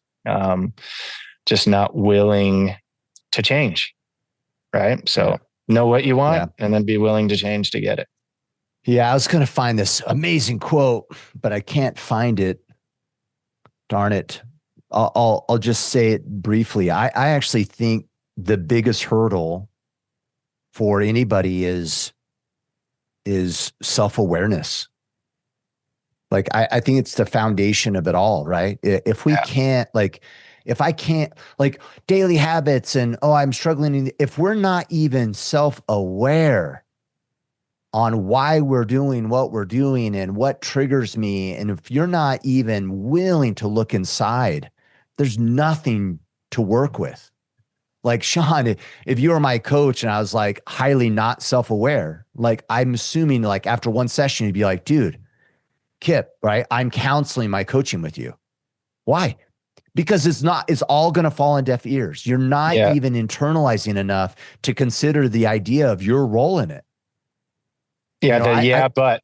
just not willing to change. Right. So know what you want and then be willing to change to get it. Yeah. I was going to find this amazing quote, but I can't find it. Darn it. I'll just say it briefly. I actually think the biggest hurdle for anybody is self-awareness. Like, I think it's the foundation of it all, right? If we can't, if I can't, daily habits and, I'm struggling. If we're not even self-aware on why we're doing what we're doing and what triggers me, and if you're not even willing to look inside, there's nothing to work with. Like, Shawn, if you were my coach and I was highly not self-aware, I'm assuming after one session, you'd be like, dude, Kipp, right? I'm counseling my coaching with you. Why? Because it's all going to fall on deaf ears. You're not even internalizing enough to consider the idea of your role in it. Yeah. But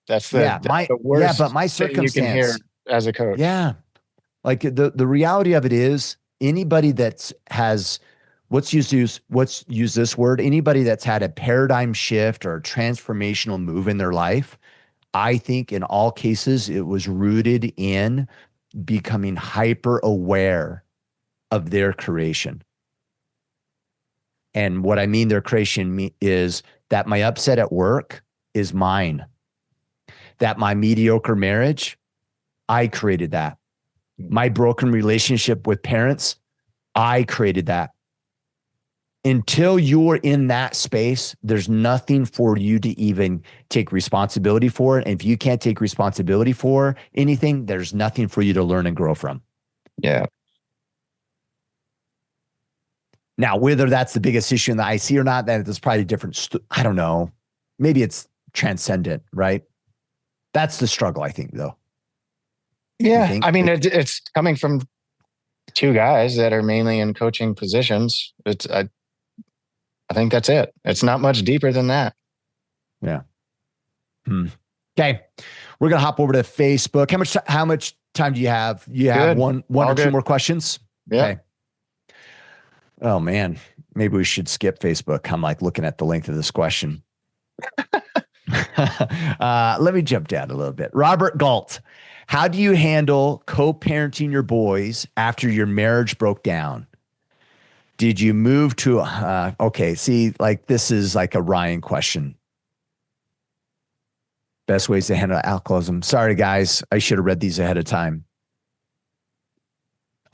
that's the worst. But my circumstance you can hear as a coach. Yeah. The reality of it is anybody let's use this word, anybody that's had a paradigm shift or a transformational move in their life, I think in all cases, it was rooted in becoming hyper aware of their creation. And what I mean their creation is that my upset at work is mine. That my mediocre marriage, I created that. My broken relationship with parents, I created that. Until you're in that space, there's nothing for you to even take responsibility for. And if you can't take responsibility for anything, there's nothing for you to learn and grow from. Yeah. Now, whether that's the biggest issue in the IC or not, that's probably different. I don't know. Maybe it's transcendent, right? That's the struggle, I think, though. Yeah. I mean, it's coming from two guys that are mainly in coaching positions. I think that's it. It's not much deeper than that. Yeah. Okay. We're going to hop over to Facebook. How much time do you have? You have Good. one All or two good. more questions? Yeah. Okay. Oh man, maybe we should skip Facebook. I'm like looking at the length of this question. Let me jump down a little bit. Robert Galt, how do you handle co-parenting your boys after your marriage broke down? Did you move to, okay, see, like this is like a Ryan question. Best ways to handle alcoholism. Sorry, guys. I should have read these ahead of time.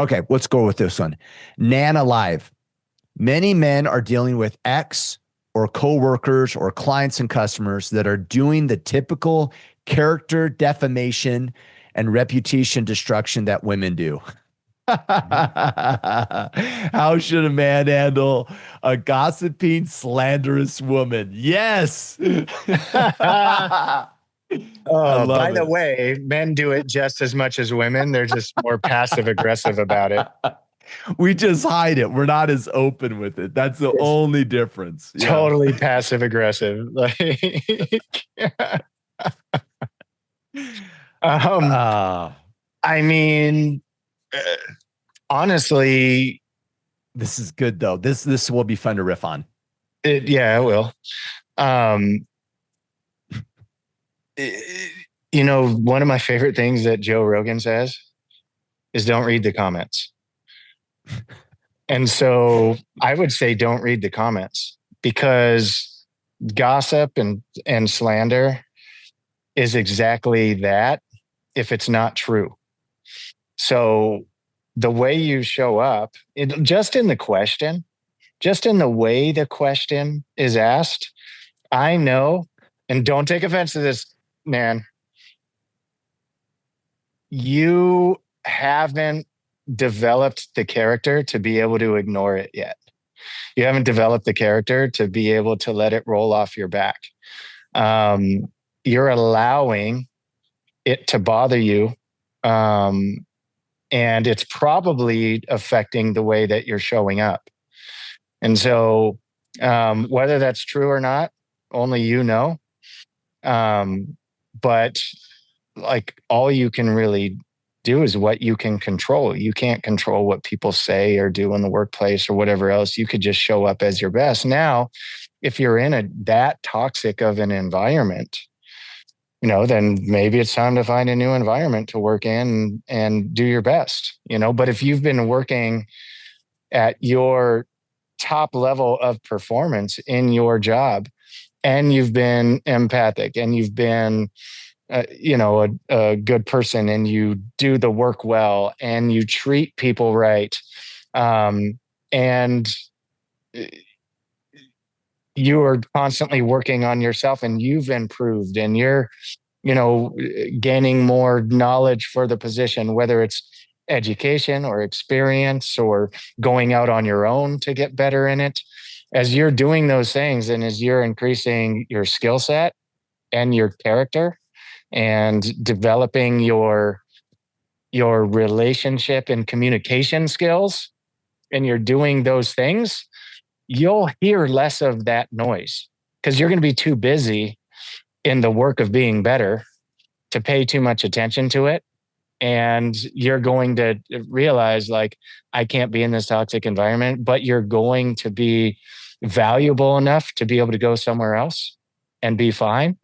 Okay, let's go with this one. Nan Alive. Many men are dealing with ex or coworkers or clients and customers that are doing the typical character defamation and reputation destruction that women do. How should a man handle a gossiping, slanderous woman? Yes. By the way, men do it just as much as women. They're just more passive aggressive about it. We just hide it. We're not as open with it. That's the only difference. Yeah. Totally passive aggressive. I mean, honestly, this is good though. This will be fun to riff on. Yeah, it will. You know, one of my favorite things that Joe Rogan says is don't read the comments. And so I would say don't read the comments, because gossip and slander is exactly that if it's not true. So the way you show up, just in the question, just in the way the question is asked, I know, and don't take offense to this, man, you haven't developed the character to be able to ignore it yet. You haven't developed the character to be able to let it roll off your back. You're allowing it to bother you. And it's probably affecting the way that you're showing up. And so whether that's true or not, only you know. But like all you can really do is what you can control. You can't control what people say or do in the workplace or whatever else. You could just show up as your best. Now, if you're in that toxic of an environment, you know, then maybe it's time to find a new environment to work in and do your best, you know. But if you've been working at your top level of performance in your job, and you've been empathic, and you've been you know, a good person, and you do the work well, and you treat people right, and you are constantly working on yourself, and you've improved, and you're, you know, gaining more knowledge for the position, whether it's education or experience or going out on your own to get better in it. As you're doing those things, and as you're increasing your skill set and your character, and developing your relationship and communication skills, and you're doing those things, you'll hear less of that noise, because you're going to be too busy in the work of being better to pay too much attention to it. And you're going to realize, like, I can't be in this toxic environment, but you're going to be valuable enough to be able to go somewhere else and be fine.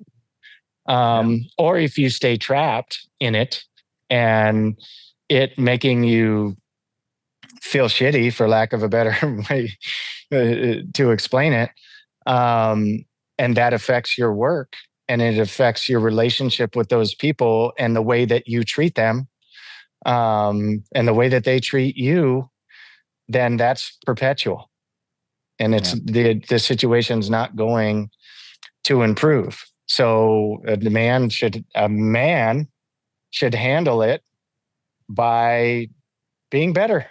Or if you stay trapped in it and it making you feel shitty, for lack of a better way to explain it, and that affects your work, and it affects your relationship with those people, and the way that you treat them, and the way that they treat you, then that's perpetual. And it's the situation's not going to improve. So a man should handle it by being better.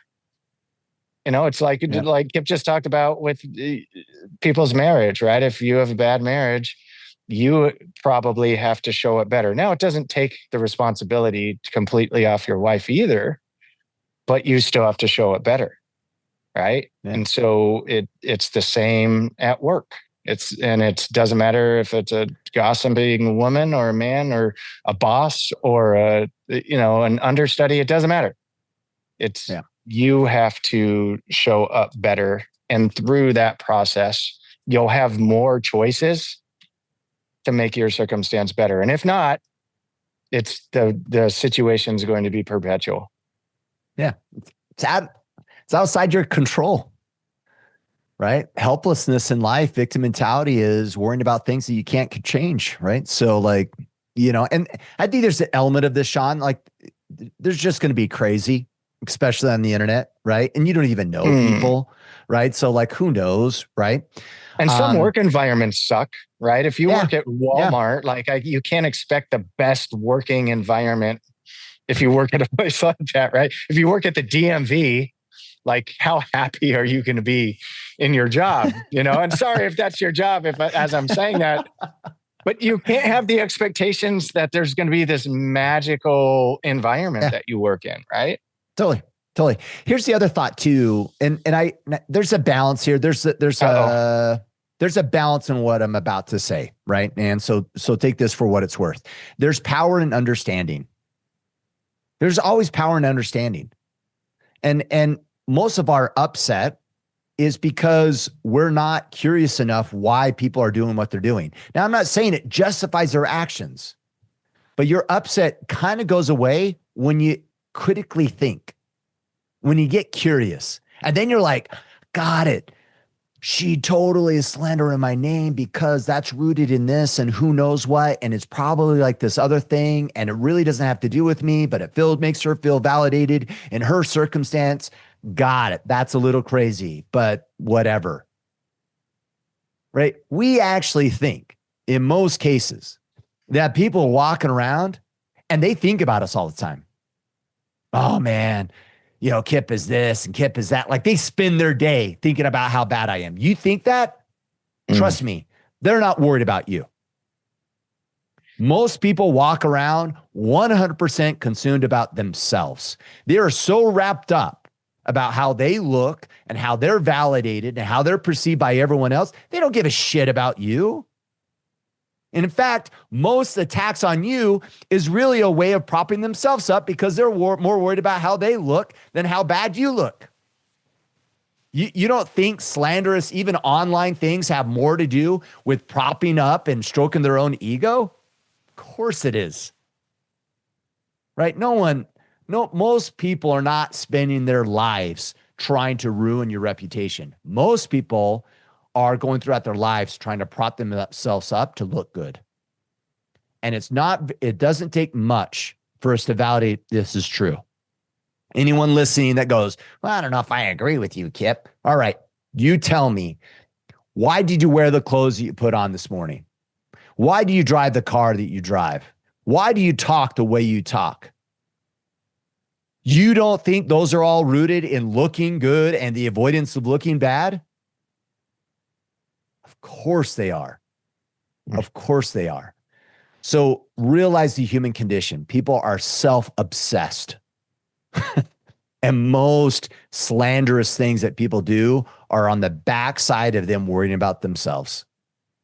You know, it's like Kipp just talked about with people's marriage, right? If you have a bad marriage, you probably have to show it better. Now, it doesn't take the responsibility completely off your wife either, but you still have to show it better, right? Yeah. And so it's the same at work. It doesn't matter if it's a gossiping woman or a man or a boss or an understudy. It doesn't matter. You have to show up better. And through that process, you'll have more choices to make your circumstance better. And if not, it's the situation is going to be perpetual. Yeah. It's outside your control, right? Helplessness in life, victim mentality is worrying about things that you can't change, right? So like, and I think there's an element of this, Shawn, like there's just going to be crazy, especially on the internet, right? And you don't even know people, right? So like, who knows, right? And some work environments suck, right? If you work at Walmart, like you can't expect the best working environment if you work at a place like that, right? If you work at the DMV, like how happy are you going to be in your job? And sorry if that's your job, as I'm saying that, but you can't have the expectations that there's going to be this magical environment that you work in, right? Totally. Here's the other thought too. And there's a balance here. There's a balance in what I'm about to say. Right. And so take this for what it's worth. There's power in understanding. There's always power in understanding. And most of our upset is because we're not curious enough why people are doing what they're doing. Now, I'm not saying it justifies their actions, but your upset kind of goes away when you critically think, when you get curious. And then you're like, got it. She totally is slandering my name because that's rooted in this and who knows what. And it's probably like this other thing. And it really doesn't have to do with me, but it makes her feel validated in her circumstance. Got it. That's a little crazy, but whatever. Right? We actually think in most cases that people are walking around and they think about us all the time. Oh man, Kipp is this and Kipp is that. Like they spend their day thinking about how bad I am. You think that? Trust me, they're not worried about you. Most people walk around 100% consumed about themselves. They are so wrapped up about how they look and how they're validated and how they're perceived by everyone else. They don't give a shit about you. And in fact, most attacks on you is really a way of propping themselves up because they're more worried about how they look than how bad you look. You don't think slanderous, even online things have more to do with propping up and stroking their own ego? Of course it is. Right? Most people are not spending their lives trying to ruin your reputation. Most people are going throughout their lives trying to prop themselves up to look good. And it doesn't take much for us to validate this is true. Anyone listening that goes, well, I don't know if I agree with you, Kipp. All right, you tell me, why did you wear the clothes that you put on this morning? Why do you drive the car that you drive? Why do you talk the way you talk? You don't think those are all rooted in looking good and the avoidance of looking bad? Of course they are. Of course they are. So realize the human condition. People are self-obsessed. And most slanderous things that people do are on the backside of them worrying about themselves.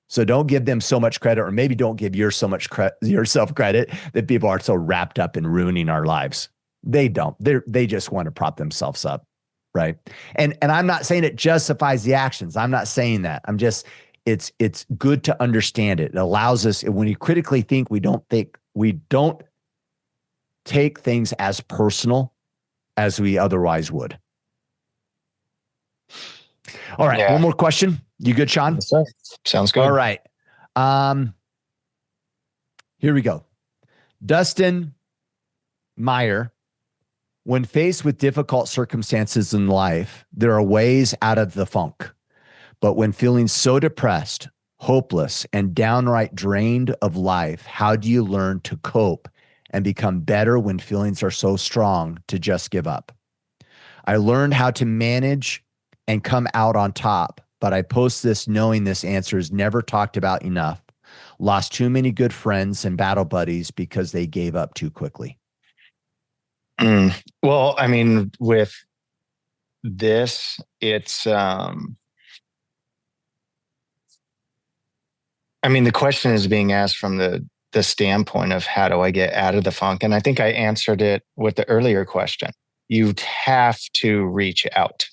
So don't give them so much credit, or maybe don't give yourself credit that people are so wrapped up in ruining our lives. They don't. They just want to prop themselves up, right? And I'm not saying it justifies the actions. I'm not saying that. I'm just it's good to understand it. It allows us, when you critically think, we don't take things as personal as we otherwise would. All right, one more question. You good, Shawn? Yes, sir. Sounds good. All right. Here we go. Dustin Meyer. When faced with difficult circumstances in life, there are ways out of the funk. But when feeling so depressed, hopeless, and downright drained of life, how do you learn to cope and become better when feelings are so strong to just give up? I learned how to manage and come out on top, but I post this knowing this answer is never talked about enough. Lost too many good friends and battle buddies because they gave up too quickly. Well, I mean, with this, it's I mean, the question is being asked from the standpoint of how do I get out of the funk? And I think I answered it with the earlier question. You have to reach out.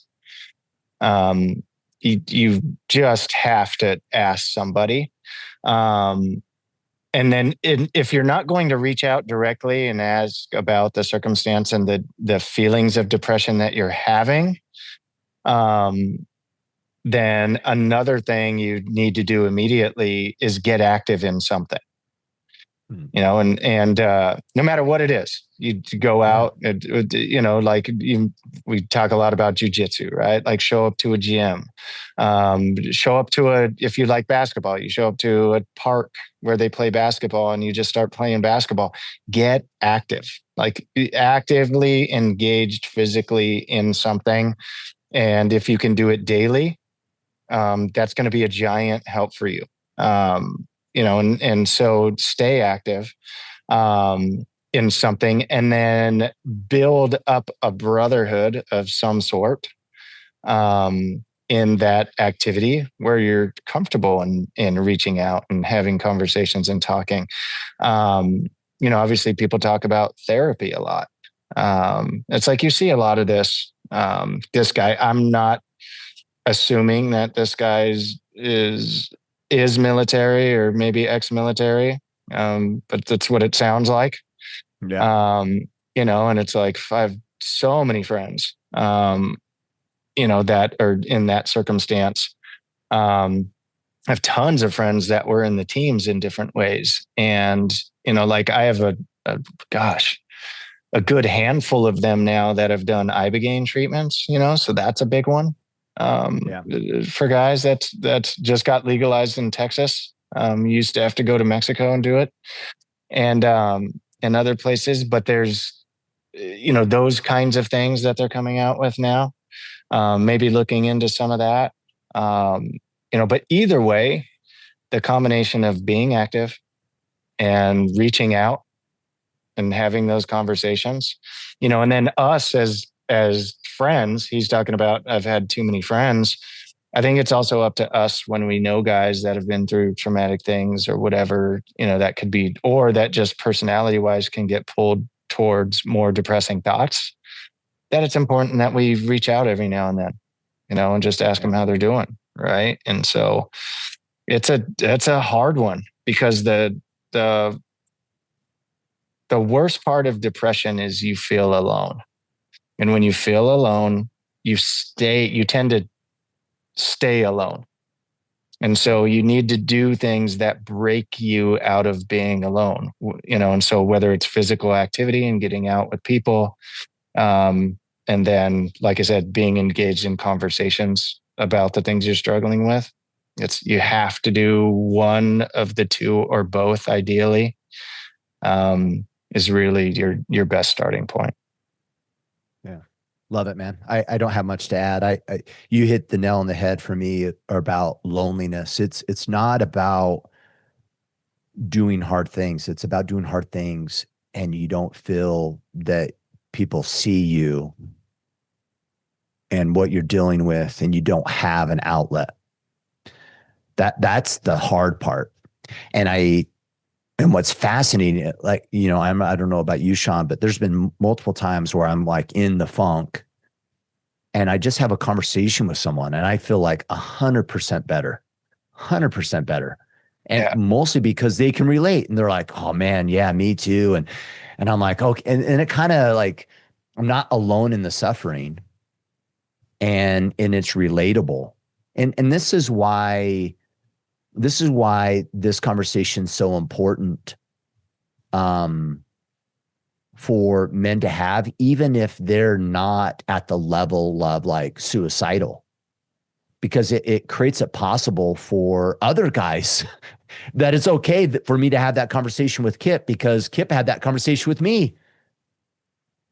You just have to ask somebody. And then if you're not going to reach out directly and ask about the circumstance and the feelings of depression that you're having, then another thing you need to do immediately is get active in something. You know, and no matter what it is, you go out, you know, like we talk a lot about jujitsu, right? Like show up to a gym, show up to if you like basketball, you show up to a park where they play basketball and you just start playing basketball. Get active, like be actively engaged physically in something. And if you can do it daily, that's going to be a giant help for you. You know, and so stay active in something, and then build up a brotherhood of some sort in that activity where you're comfortable in reaching out and having conversations and talking. You know, obviously people talk about therapy a lot. It's like you see a lot of this. This guy, I'm not assuming that this guy is military or maybe ex-military, but that's what it sounds like. Yeah. You know, and it's like I have so many friends, you know, that are in that circumstance. I have tons of friends that were in the teams in different ways. And, you know, like I have a good handful of them now that have done Ibogaine treatments, you know, so that's a big one. For guys that's just got legalized in Texas. You used to have to go to Mexico and do it, and other places. But there's, you know, those kinds of things that they're coming out with now. Maybe looking into some of that. You know, but either way, the combination of being active and reaching out and having those conversations, you know, and then us as friends, he's talking about, I've had too many friends. I think it's also up to us when we know guys that have been through traumatic things or whatever, you know, that could be, or that just personality wise can get pulled towards more depressing thoughts, that it's important that we reach out every now and then, you know, and just ask them how they're doing. Right. And so it's a hard one, because the worst part of depression is you feel alone. And when you feel alone, you tend to stay alone. And so you need to do things that break you out of being alone, you know, and so whether it's physical activity and getting out with people, and then, like I said, being engaged in conversations about the things you're struggling with, you have to do one of the two or both, ideally, is really your best starting point. Yeah. Love it, man. I don't have much to add. You hit the nail on the head for me about loneliness. It's not about doing hard things. It's about doing hard things and you don't feel that people see you and what you're dealing with, and you don't have an outlet. That's the hard part. And what's fascinating, like, you know, I don't know about you, Shawn, but there's been multiple times where I'm like in the funk and I just have a conversation with someone and I feel like 100% better, 100% better. And mostly because they can relate and they're like, oh man, yeah, me too. And I'm like, okay. And it kind of like, I'm not alone in the suffering, and it's relatable. And this is why this conversation is so important, for men to have, even if they're not at the level of like suicidal, because it creates it possible for other guys that it's okay for me to have that conversation with Kipp, because Kipp had that conversation with me.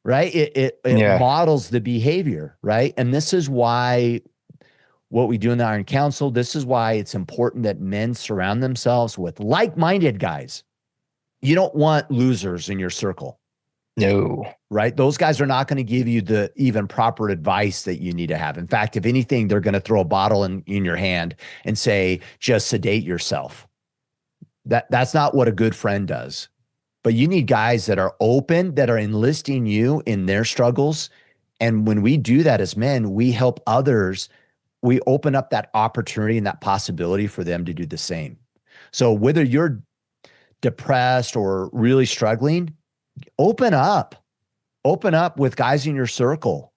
Right. It models the behavior. Right. And this is why what we do in the Iron Council, this is why it's important that men surround themselves with like-minded guys. You don't want losers in your circle. No. Right? Those guys are not going to give you the even proper advice that you need to have. In fact, if anything, they're going to throw a bottle in your hand and say, just sedate yourself. That's not what a good friend does. But you need guys that are open, that are enlisting you in their struggles. And when we do that as men, we help others. We open up that opportunity and that possibility for them to do the same. So whether you're depressed or really struggling, open up. Open up with guys in your circle.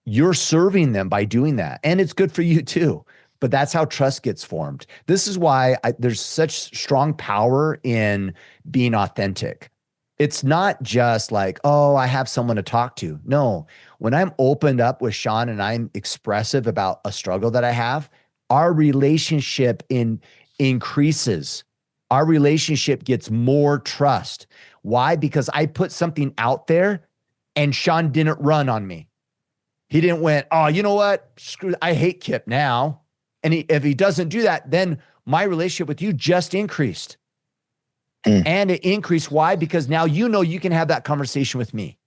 You're serving them by doing that. And it's good for you too. But that's how trust gets formed. This is why there's such strong power in being authentic. It's not just like, oh, I have someone to talk to. No, when I'm opened up with Shawn and I'm expressive about a struggle that I have, our relationship increases. Our relationship gets more trust. Why? Because I put something out there and Shawn didn't run on me. He didn't went, oh, you know what? Screw, I hate Kipp now. And if he doesn't do that, then my relationship with you just increased. And it increased. Why? Because now you know you can have that conversation with me.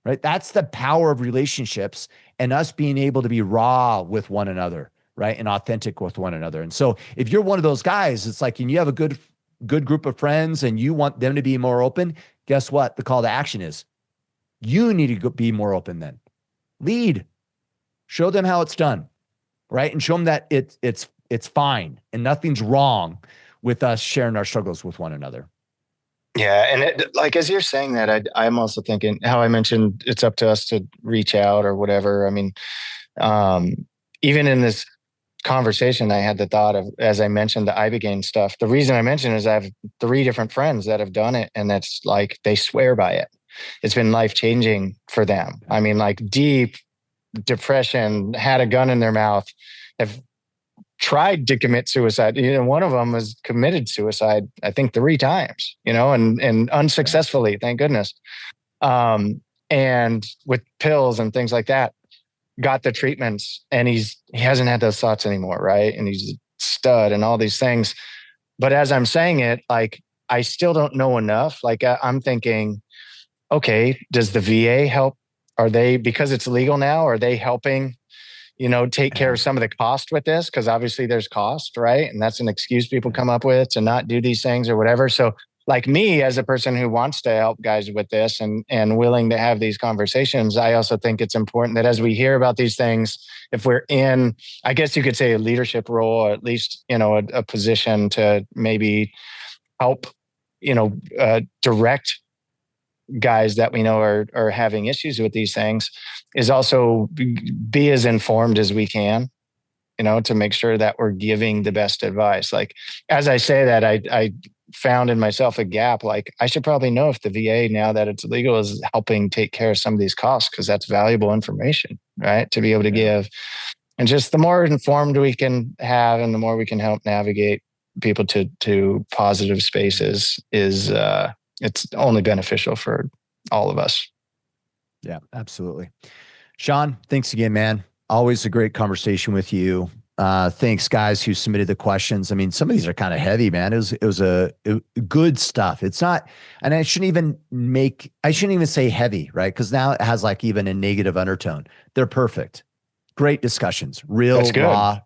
Right? That's the power of relationships and us being able to be raw with one another, right? And authentic with one another. And so if you're one of those guys, it's like, and you have a good group of friends and you want them to be more open, guess what? The call to action is you need to be more open then. Lead. Show them how it's done. Right? And show them that it's fine and nothing's wrong with us sharing our struggles with one another. Yeah. And like, as you're saying that, I'm also thinking how I mentioned it's up to us to reach out or whatever. I mean, even in this conversation, I had the thought of, as I mentioned, the Ibogaine stuff. The reason I mentioned is I have 3 different friends that have done it. And that's like, they swear by it. It's been life-changing for them. I mean, like deep depression, had a gun in their mouth, have tried to commit suicide. You know, one of them has committed suicide, I think 3 times, you know, and unsuccessfully, thank goodness. And with pills and things like that, got the treatments and he hasn't had those thoughts anymore. Right. And he's a stud and all these things. But as I'm saying it, like, I still don't know enough. Like I'm thinking, okay, does the VA help? Are they, because it's legal now, are they helping, you know, take care of some of the cost with this? Because obviously there's cost, right? And that's an excuse people come up with to not do these things or whatever. So like me, as a person who wants to help guys with this and willing to have these conversations, I also think it's important that as we hear about these things, if we're in, I guess you could say, a leadership role, or at least, you know, a position to maybe help, you know, direct guys that we know are having issues with these things, is also be as informed as we can, you know, to make sure that we're giving the best advice. Like, as I say that, I found in myself a gap. Like, I should probably know if the VA, now that it's legal, is helping take care of some of these costs, because that's valuable information, right? To be able to give. And just the more informed we can have and the more we can help navigate people to positive spaces is, it's only beneficial for all of us. Yeah, absolutely. Shawn, thanks again, man. Always a great conversation with you. Thanks, guys, who submitted the questions. I mean, some of these are kind of heavy, man. It was good stuff. It's not, and I shouldn't even say heavy, right? Because now it has like even a negative undertone. They're perfect. Great discussions, real, raw,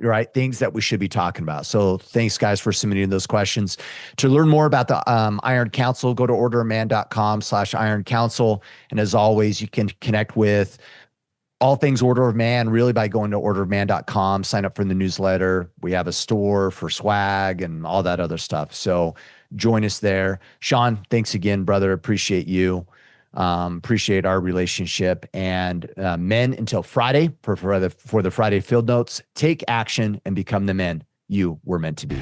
right? Things that we should be talking about. So thanks, guys, for submitting those questions. To learn more about the Iron Council, go to orderofman.com/Iron Council. And as always, you can connect with all things Order of Man really by going to orderofman.com, sign up for the newsletter. We have a store for swag and all that other stuff. So join us there. Shawn, thanks again, brother. Appreciate you. Appreciate our relationship. And men, until Friday, for the Friday field notes, take action and become the men you were meant to be.